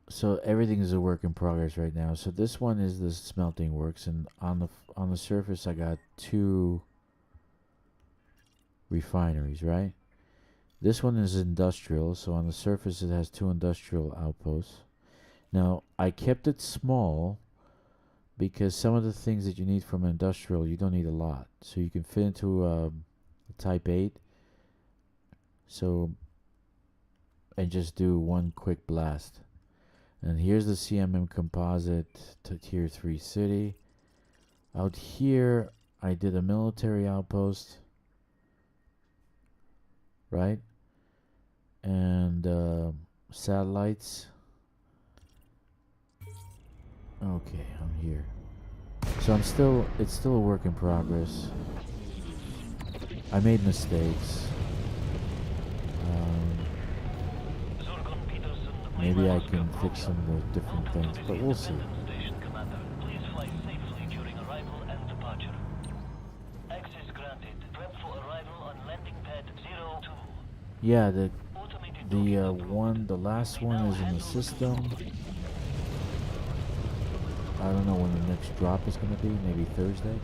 So everything is a work in progress right now. So this one is the smelting works, and on the surface I got 2 refineries, right? This one is industrial, so on the surface it has 2 industrial outposts. Now I kept it small because some of the things that you need from industrial you don't need a lot, so you can fit into a Type 8. So and just do one quick blast. And here's the CMM composite to tier 3 city. Out here, I did a military outpost, right? And satellites. Okay, I'm here. So it's still a work in progress. I made mistakes. Um, maybe I can fix some of the different things, but we'll see. Station Commander, please fly safely during arrival and departure. Access granted. Prep for arrival on landing pad 02. Yeah, Automated the docking approved. the last We one now is in the handle system. I don't know when the next drop is gonna be. Maybe Thursday.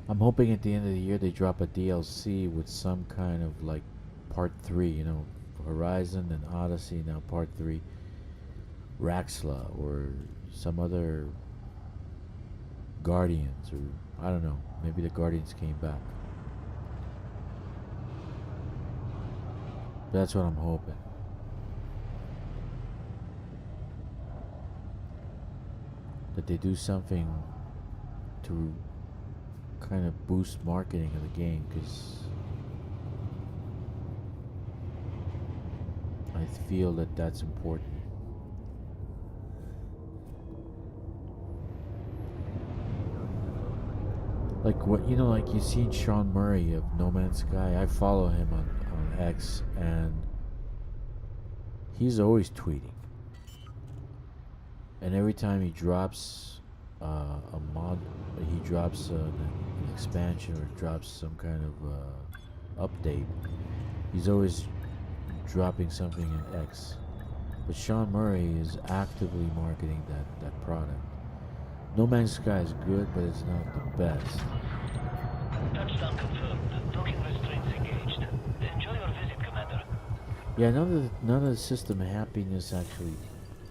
I'm hoping at the end of the year they drop a DLC with some kind of like part 3, you know, Horizon and Odyssey, now part 3, Raxla or some other Guardians, or I don't know, maybe the Guardians came back. That's what I'm hoping. That they do something to kind of boost marketing of the game, because I feel that that's important. Like what, you know, like you seen Sean Murray of No Man's Sky. I follow him on X, and he's always tweeting. And every time he drops a mod, he drops an expansion or drops some kind of update, he's always dropping something in X. But Sean Murray is actively marketing that product. No Man's Sky is good, but it's not the best. Touchdown confirmed. Docking restraints engaged. Enjoy your visit, Commander. Yeah, none of the system happiness actually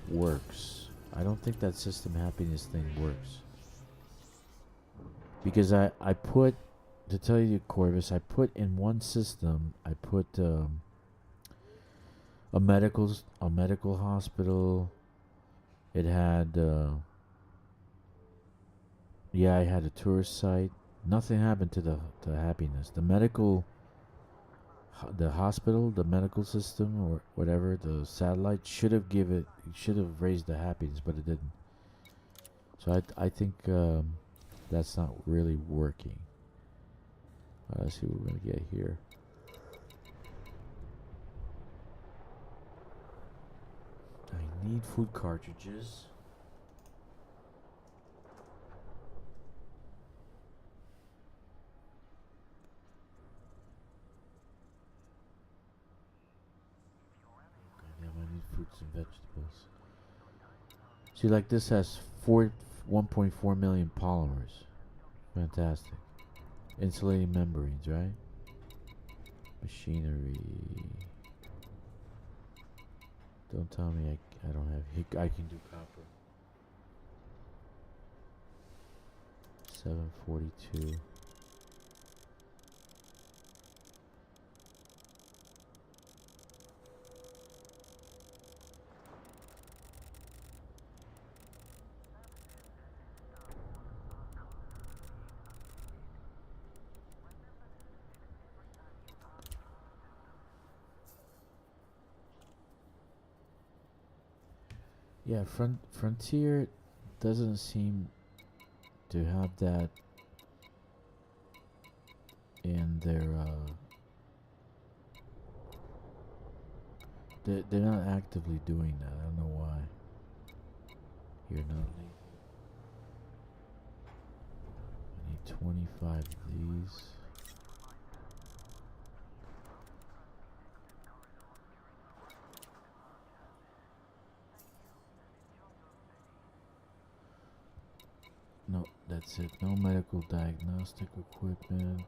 works. I don't think that system happiness thing works. Because I put, to tell you, Corvus, I put in one system, I put a medical hospital. It had yeah, I had a tourist site. Nothing happened to the happiness. The hospital, the medical system, or whatever, the satellite should have raised the happiness, but it didn't. So I think that's not really working. Let's see what we're gonna get here. I need food cartridges. Goddamn, I need fruits and vegetables. See, like this has 1.4 million polymers. Fantastic. Insulating membranes, right? Machinery. Don't tell me I don't have. I can do copper. 742. Yeah, Frontier doesn't seem to have that in their. They're not actively doing that. I don't know why. Here, not legal. I need 25 of these. No, that's it. No medical diagnostic equipment.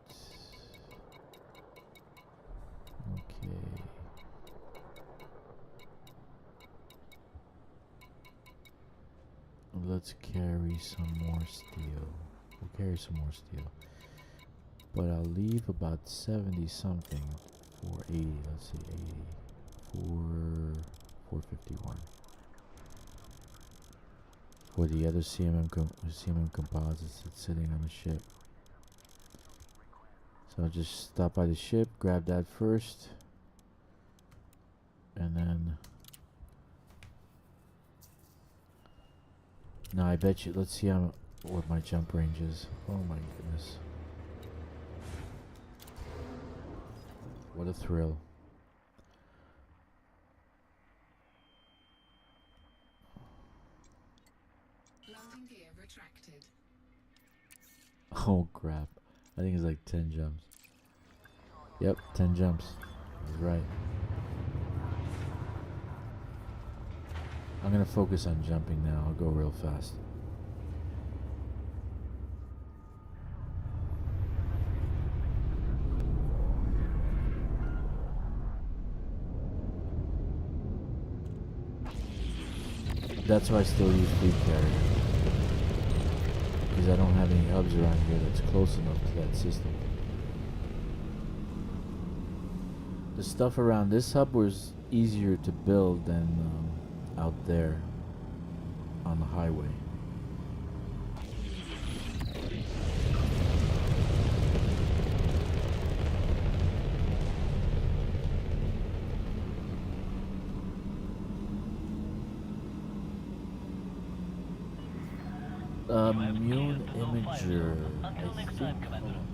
Okay. Let's carry some more steel. We'll carry some more steel. But I'll leave about 70 something for 80. Let's see, 80. For 451. For the other CMM composites that's sitting on the ship. So I'll just stop by the ship, grab that first, and then No, I bet you. Let's see what my jump range is. Oh my goodness. What a thrill. Landing gear retracted. Oh crap. I think it's like 10 jumps. Yep, 10 jumps. He's right. I'm gonna focus on jumping now. I'll go real fast. That's why I still use fleet carrier. Because I don't have any hubs around here that's close enough to that system. The stuff around this hub was easier to build than out there on the highway. Immune imager. Until I next think. time, Commander. Hold on.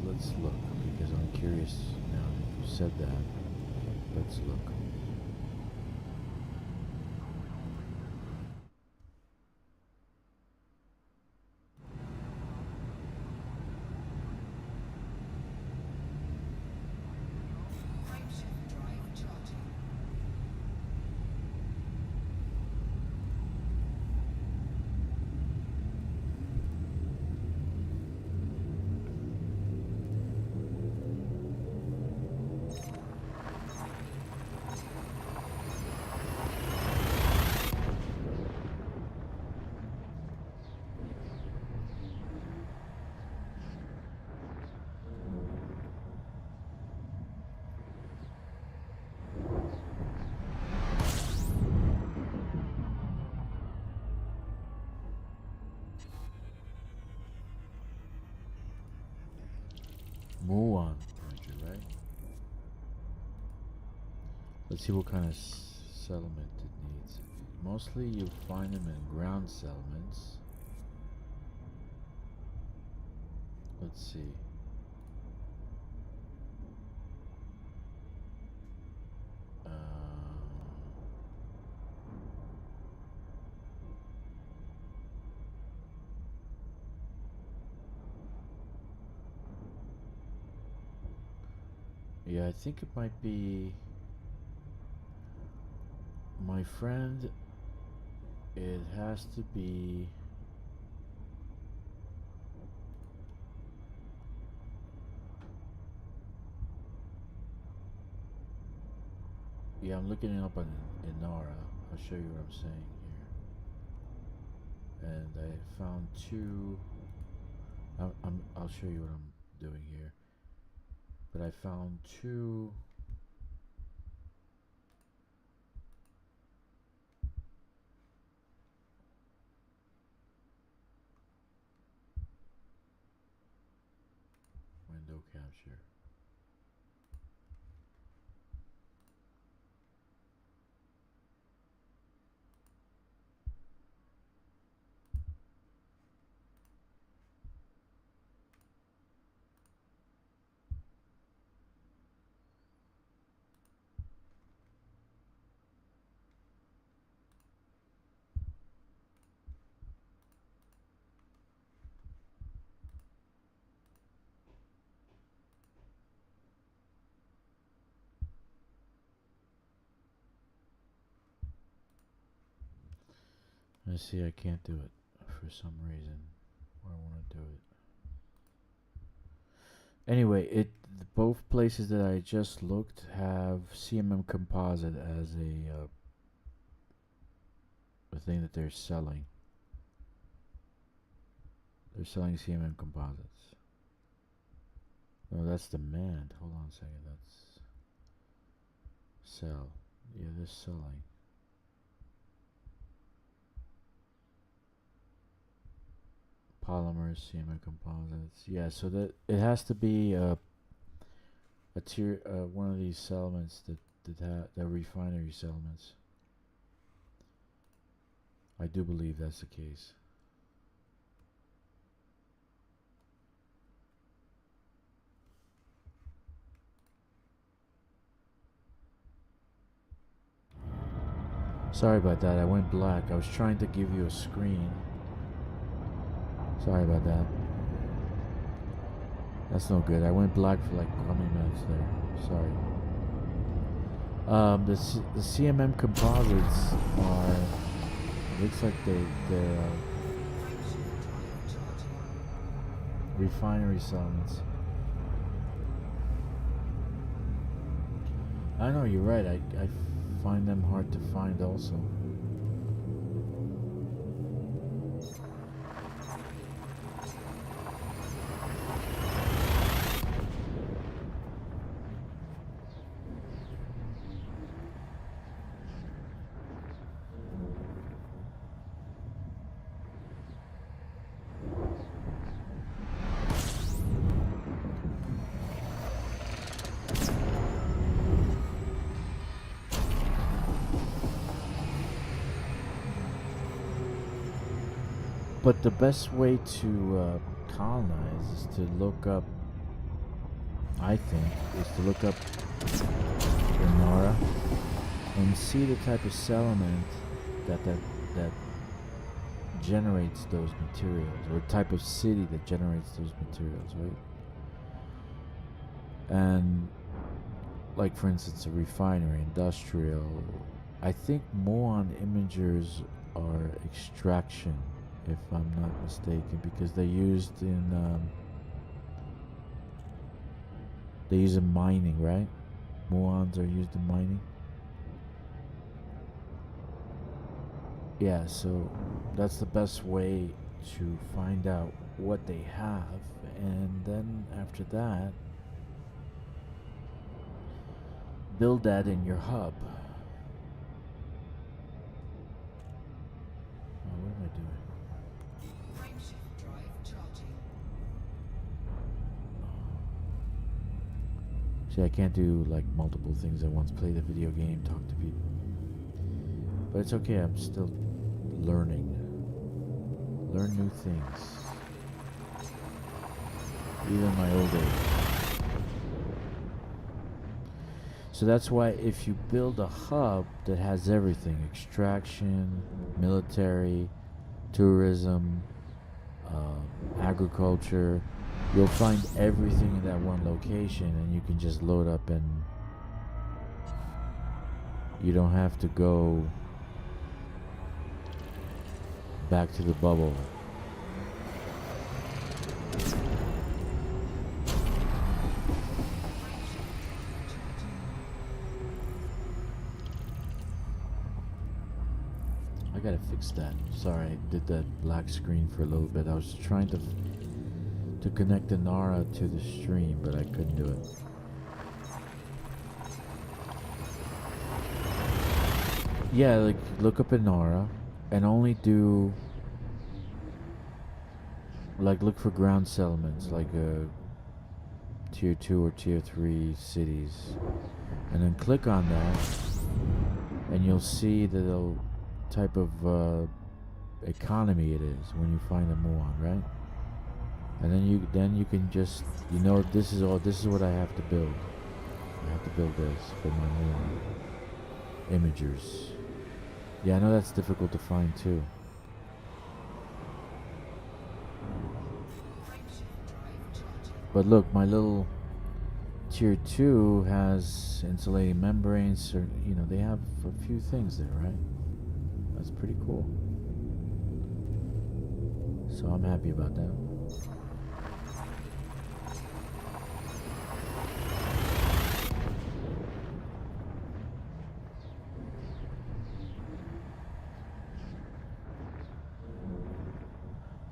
Let's look because I'm curious now. You said that. Let's look. Frameshift drive charging. Muon pointer, right? Let's see what kind of settlement it needs. Mostly you find them in ground settlements. Let's see. Yeah, I think it might be my friend. It has to be. Yeah, I'm looking it up on Inara. I'll show you what I'm saying here. And I found two. I'll show you what I'm doing here. But I found two. Window capture. I see I can't do it for some reason. Where I want to do it. Anyway, both places that I just looked have CMM composite as a thing that they're selling. They're selling CMM composites. No, that's demand. Hold on a second. That's sell. Yeah, they're selling. Polymers, CMM composites. Yeah, so that it has to be a tier one of these settlements that refinery settlements. I do believe that's the case. Sorry about that. I went black. I was trying to give you a screen. Sorry about that. That's no good. I went black for like how many minutes there? Sorry. The CMM composites are. Looks like they're refinery settlements. I know you're right. I find them hard to find also. But the best way to colonize is to look up, I think, is to look up Inara and see the type of settlement that generates those materials, or type of city that generates those materials, right? And like for instance, a refinery, industrial. I think Moan imagers are extraction, if I'm not mistaken, because they used in mining, right? Moans are used in mining. Yeah, so that's the best way to find out what they have, and then after that, build that in your hub. Oh, what am I doing? Frameshift drive charging. See, I can't do like multiple things at once. Play the video game, talk to people. But it's okay, I'm still learning. Learn new things. Even in my old age. So that's why if you build a hub that has everything, extraction, military, tourism, agriculture, you'll find everything in that one location, and you can just load up, and you don't have to go back to the bubble. I gotta fix that. Sorry, I did that black screen for a little bit. I was trying to connect the Nara to the stream, but I couldn't do it. Yeah, like look up Inara and only do like look for ground settlements, like tier 2 or tier 3 cities, and then click on that, and you'll see the little type of economy it is when you find a Muon, right? And then you can just, you know, this is what I have to build. I have to build this for my Muon imagers. Yeah, I know that's difficult to find too. But look, my little tier 2 has insulating membranes, or you know, they have a few things there, right? That's pretty cool. So I'm happy about that.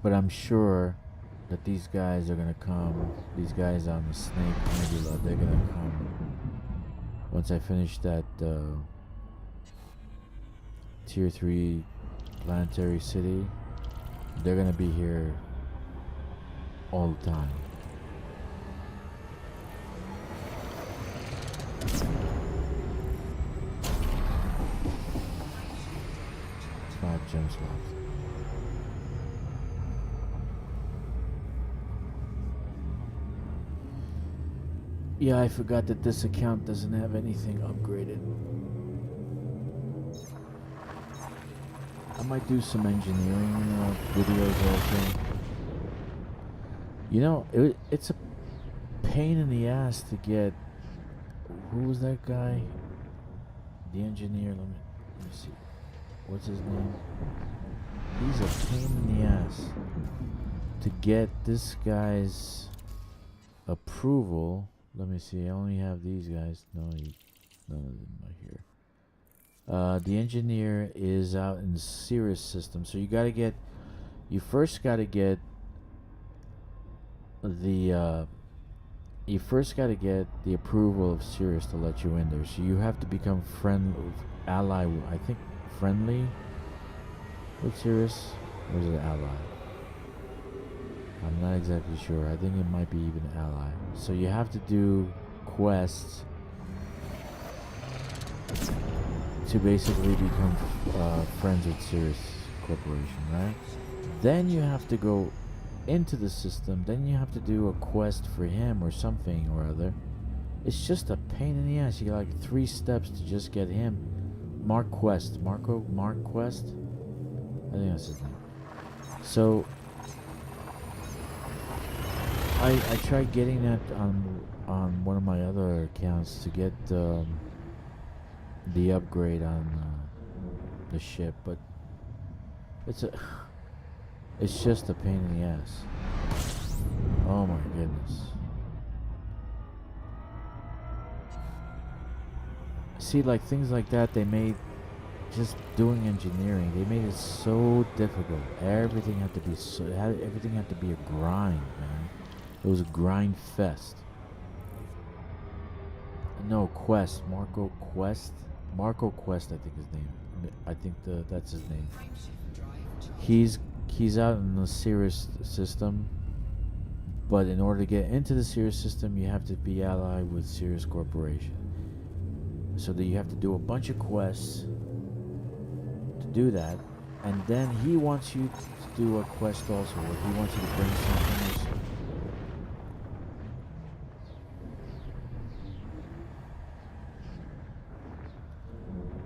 But I'm sure that these guys are gonna come. These guys on the Snake Nebula, they're gonna come once I finish that tier 3 planetary city. They're gonna be here all the time. 5 gem slots. Yeah, I forgot that this account doesn't have anything upgraded. I might do some engineering videos also. You know, it's a pain in the ass to get. Who was that guy? The engineer. Let me see. What's his name? He's a pain in the ass to get this guy's approval. Let me see. I only have these guys. No, none of them are here. The engineer is out in the Cirrus system, so you first gotta get the approval of Cirrus to let you in there. So you have to become friendly with Cirrus, or is it ally? I'm not exactly sure. I think it might be even ally. So you have to do quests to basically become friends with Cirrus Corporation, right? Then you have to go into the system. Then you have to do a quest for him or something or other. It's just a pain in the ass. You got like 3 steps to just get him. Mark Quest. Mark Quest? I think that's his name. So I tried getting that on one of my other accounts to get the upgrade on the ship, but it's just a pain in the ass. Oh my goodness. See, like things like that, they made just doing engineering. They made it so difficult. Everything had to be a grind, man. It was a grind fest. No, Quest. Marco Quest, I think his name. I think that's his name. He's out in the Cirrus system, but in order to get into the Cirrus system, you have to be allied with Cirrus Corporation. So that you have to do a bunch of quests to do that, and then he wants you to do a quest also, where he wants you to bring something else.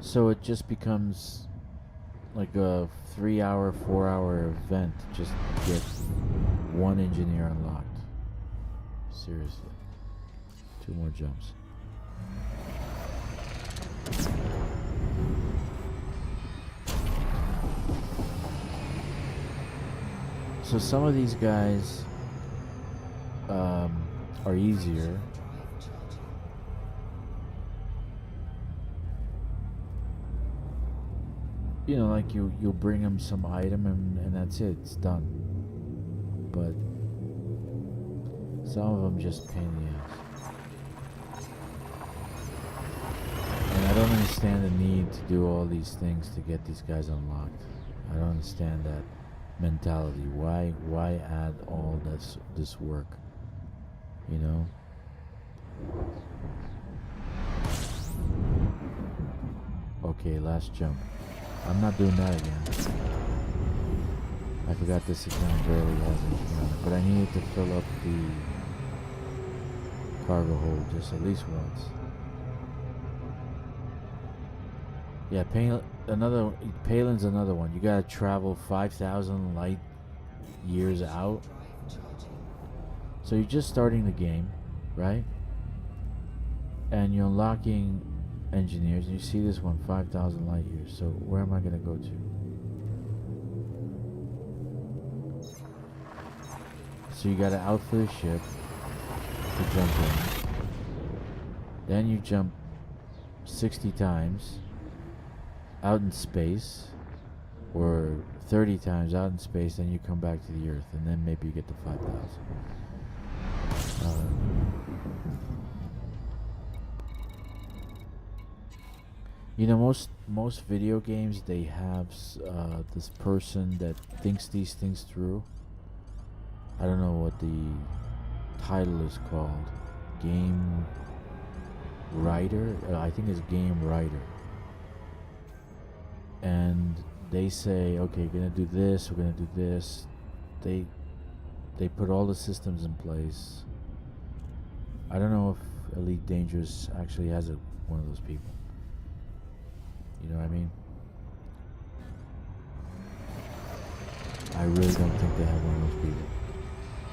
So it just becomes like a 3-hour, 4-hour event to just get one engineer unlocked. Seriously. 2 more jumps. So some of these guys are easier. You know, like you'll bring them some item and that's it. It's done. But some of them just pain in the ass. And I don't understand the need to do all these things to get these guys unlocked. I don't understand that mentality. Why add all this work? You know? Okay, last jump. I'm not doing that again. I forgot this account barely has anything on it, but I needed to fill up the cargo hold just at least once. Yeah, Palin's another one. You gotta travel 5,000 light years out. So you're just starting the game, right? And you're unlocking engineers, and you see this one, 5,000 light years. So where am I gonna go to? So you gotta outfit a ship to jump in. Then you jump 60 times out in space, or 30 times out in space, then you come back to the Earth, and then maybe you get to 5,000. You know, most video games, they have this person that thinks these things through. I don't know what the title is called. Game writer? I think it's game writer. And they say, okay, we're gonna do this, we're gonna do this. They put all the systems in place. I don't know if Elite Dangerous actually has one of those people. You know what I mean? I really don't think they have one of those people.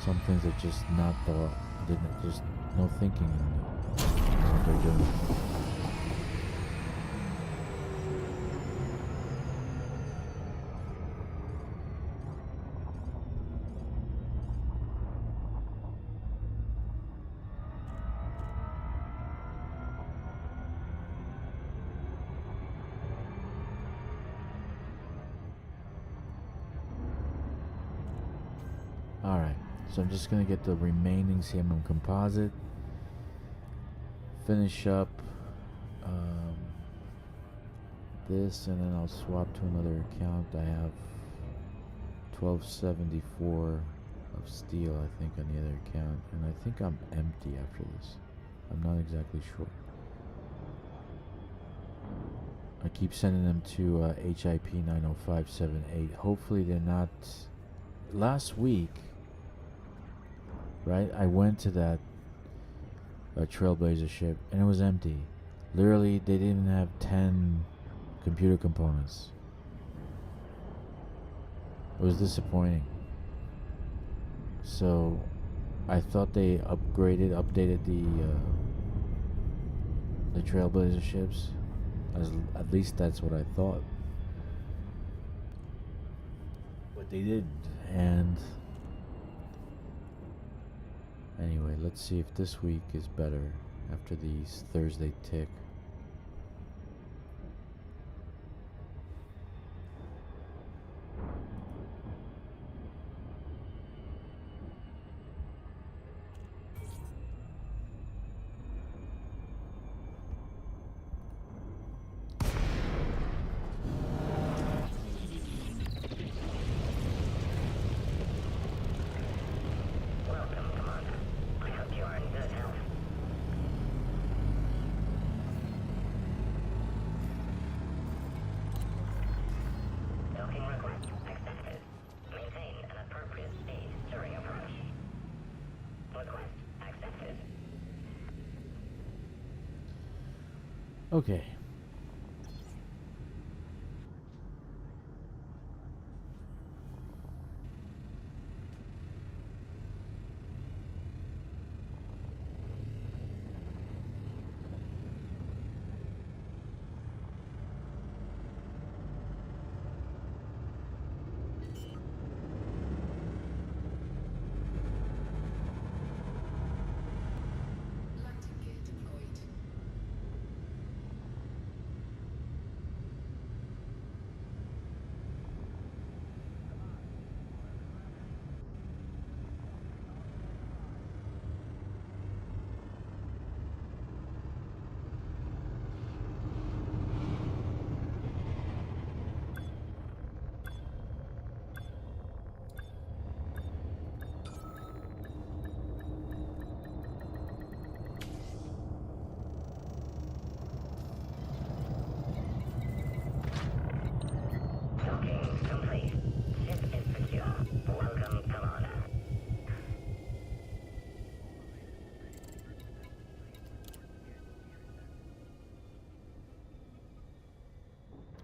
Some things are just not thought. Just no thinking in what they're doing. Alright, so I'm just going to get the remaining CMM composite, finish up this, and then I'll swap to another account. I have 1274 of steel, I think, on the other account, and I think I'm empty after this. I'm not exactly sure. I keep sending them to HIP 90578. Hopefully they're not. Last week, right, I went to that Trailblazer ship and it was empty. Literally, they didn't have 10 computer components. It was disappointing. So I thought they updated the Trailblazer ships. At least that's what I thought. But they didn't. And anyway, let's see if this week is better after these Thursday tick. Okay. Landing gear deployed. Docking complete. Ship is secure. Welcome, Commander.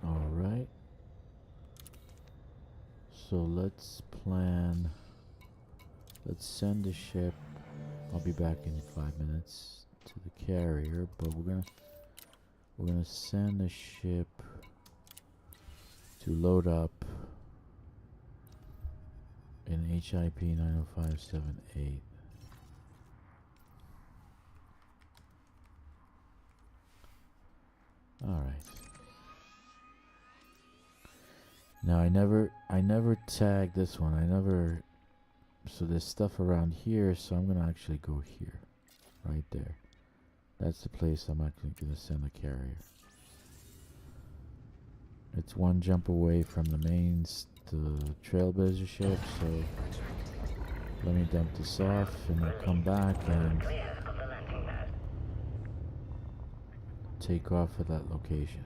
All right. So let's plan. Let's send the ship. I'll be back in 5 minutes to the carrier, but we're gonna send the ship to load up in HIP 90578. All right. Now I never tagged this one. So there's stuff around here, so I'm gonna actually go here, right there. That's the place I'm actually gonna send the carrier. It's one jump away from the Trailblazer ship, so let me dump this off and then come back and Clear of the landing pad. take off at that location.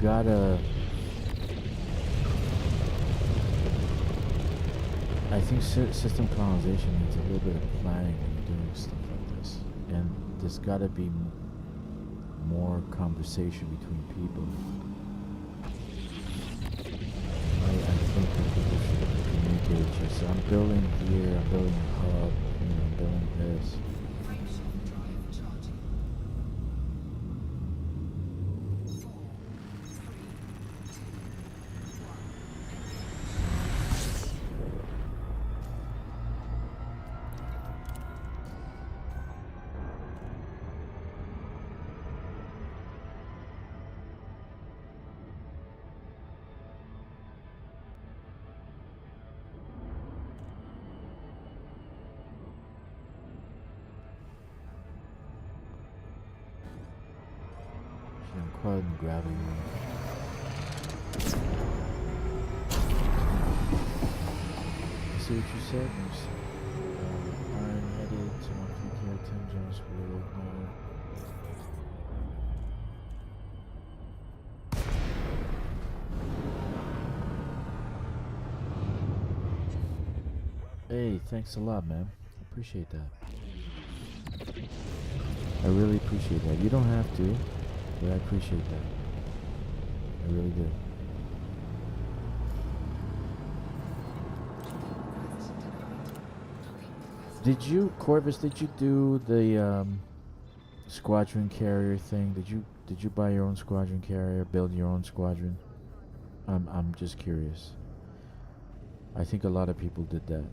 gotta. I think system colonization needs a little bit of planning when you're doing stuff like this, and there's gotta be more conversation between people. I think that people should communicate with each other. So I'm building here, I'm building a hub, I'm building this. Frameshift drive charging. 4, I'm quite in gravity. I see what you said. Iron headed to my PK 10 gems will ignore. Hey, thanks a lot, man. I appreciate that. I really appreciate that. You don't have to, but I appreciate that. I really do. Did you, Corvus? Did you do the squadron carrier thing? Did you buy your own squadron carrier? Build your own squadron? I'm just curious. I think a lot of people did that.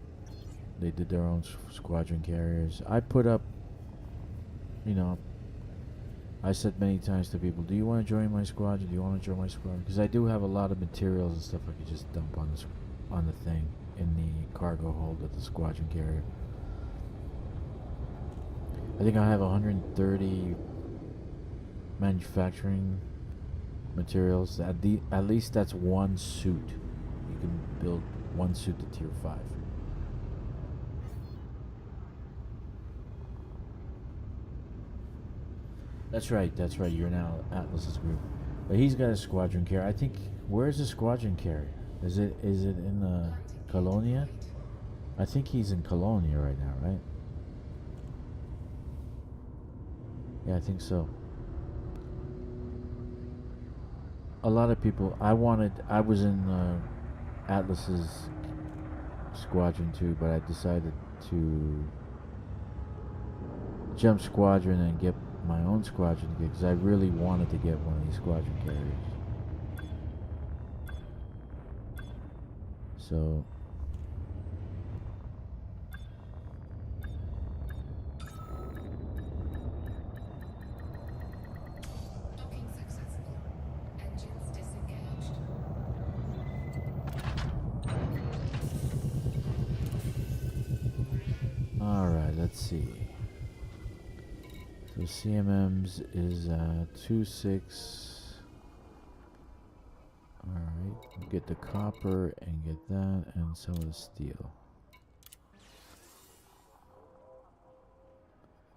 They did their own squadron carriers. I put up, you know, I said many times to people, do you want to join my squadron? Do you want to join my squadron? Because I do have a lot of materials and stuff I could just dump on the thing in the cargo hold of the squadron carrier. I think I have 130 manufacturing materials. At least that's one suit. You can build one suit to tier 5. That's right, you're now Atlas's group. But he's got a squadron carrier. I think, where's the squadron carrier? Is it in Colonia? I think he's in Colonia right now, right? Yeah, I think so. A lot of people, I was in Atlas's squadron too, but I decided to jump squadron and get my own squadron because I really wanted to get one of these squadron carriers. So docking successful. Engines disengaged. alright, let's see. So CMMs is 2.6. Alright, we'll get the copper and get that and some of the steel.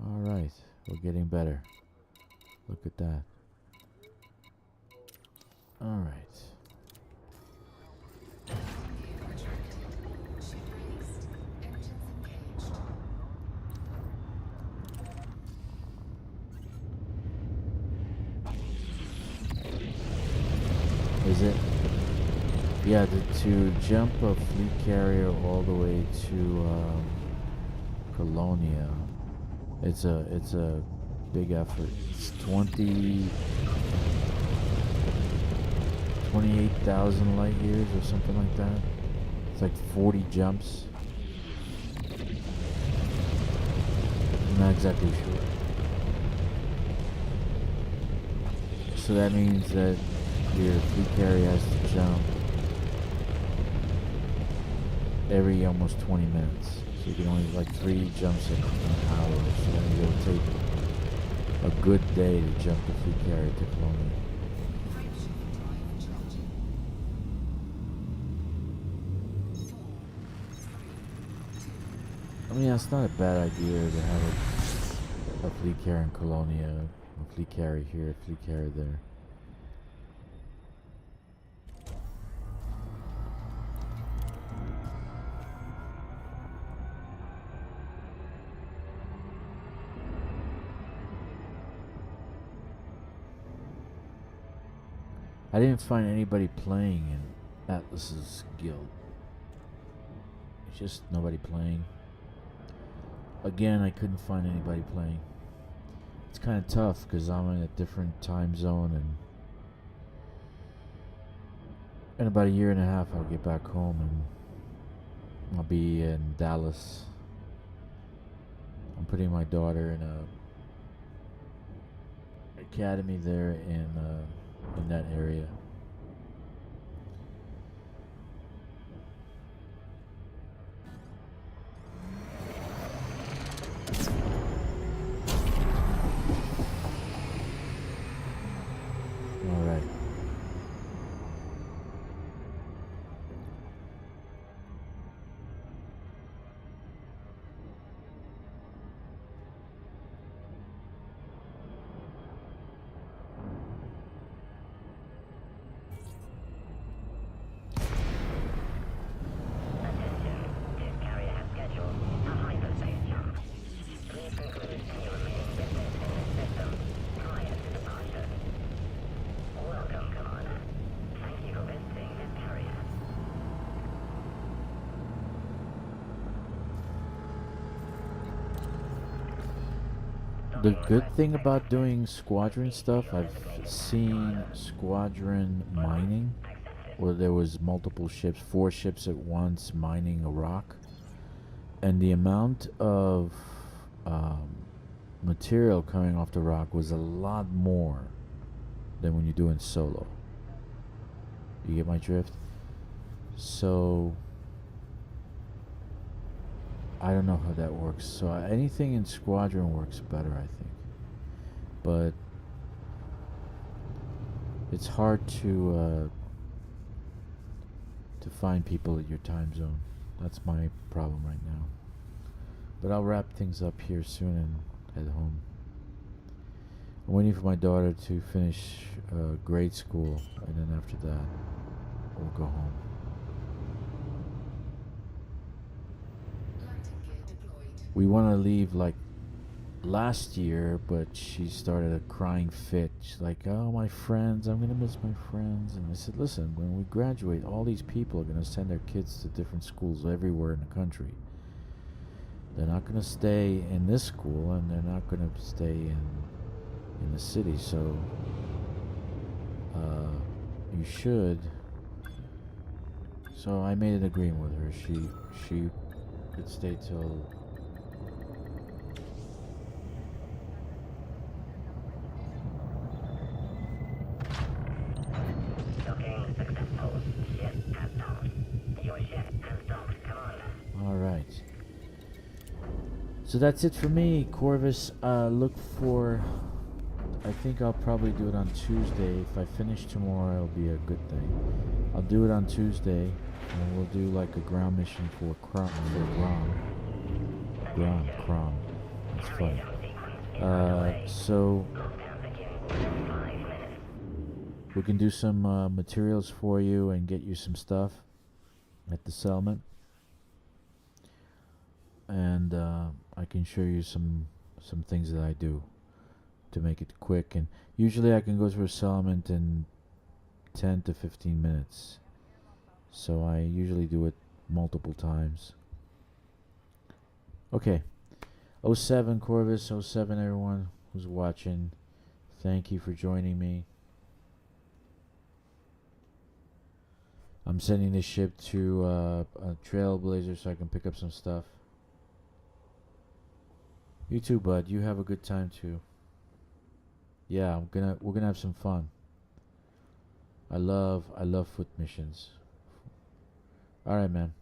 Alright, we're getting better. Look at that. Alright. Gear retracted. Ship released. Engines engaged. Is it? Yeah, to jump a fleet carrier all the way to Colonia, it's a big effort. It's 28,000 light years or something like that. It's like 40 jumps. I'm not exactly sure. So that means that your fleet carrier has to jump every almost 20 minutes. So you can only like 3 jumps an hour. So then it'll take a good day to jump the fleet carrier to Colonia. Frameshift drive charging. 4, 3, 2. I mean, that's not a bad idea to have a fleet carrier in Colonia, a fleet carrier here, a fleet carrier there. I didn't find anybody playing in Atlas's guild. It's just nobody playing. Again, I couldn't find anybody playing. It's kind of tough because I'm in a different time zone, and in about a year and a half I'll get back home and I'll be in Dallas. I'm putting my daughter in a academy there in that area. All right. Attention. This carrier has scheduled a hyperspace jump. Please conclude any remaining business in this system prior to departure. Welcome, Commander. Thank you for visiting this carrier. The good thing about doing squadron stuff, I've seen squadron mining, where there was multiple ships, 4 ships at once mining a rock, and the amount of material coming off the rock was a lot more than when you're doing solo. You get my drift? So I don't know how that works. So anything in squadron works better, I think. But it's hard to find people at your time zone. That's my problem right now. But I'll wrap things up here soon and head home. I'm waiting for my daughter to finish grade school, and then after that, we'll go home. Landing gear deployed. We want to leave like last year, but she started a crying fit. She's like, "Oh, my friends, I'm gonna miss my friends." And I said, "Listen, when we graduate, all these people are gonna send their kids to different schools everywhere in the country. They're not gonna stay in this school, and they're not gonna stay in the city. So you should." So I made an agreement with her. She could stay till Docking successful. Ship has docked. Your ship has docked, Commander. All right. So that's it for me, Corvus. Look for. I think I'll probably do it on Tuesday. If I finish tomorrow, it'll be a good thing. I'll do it on Tuesday, and we'll do like a ground mission for Grom. Grom. It's fun. So we can do some materials for you and get you some stuff at the settlement, and I can show you some things that I do to make it quick. And usually I can go through a settlement in 10 to 15 minutes, so I usually do it multiple times. Okay. 07 Corvus, 07 everyone who's watching. Thank you for joining me. I'm sending this ship to a Trailblazer so I can pick up some stuff. You too, bud. You have a good time too. Yeah, we're gonna have some fun. I love foot missions. All right, man.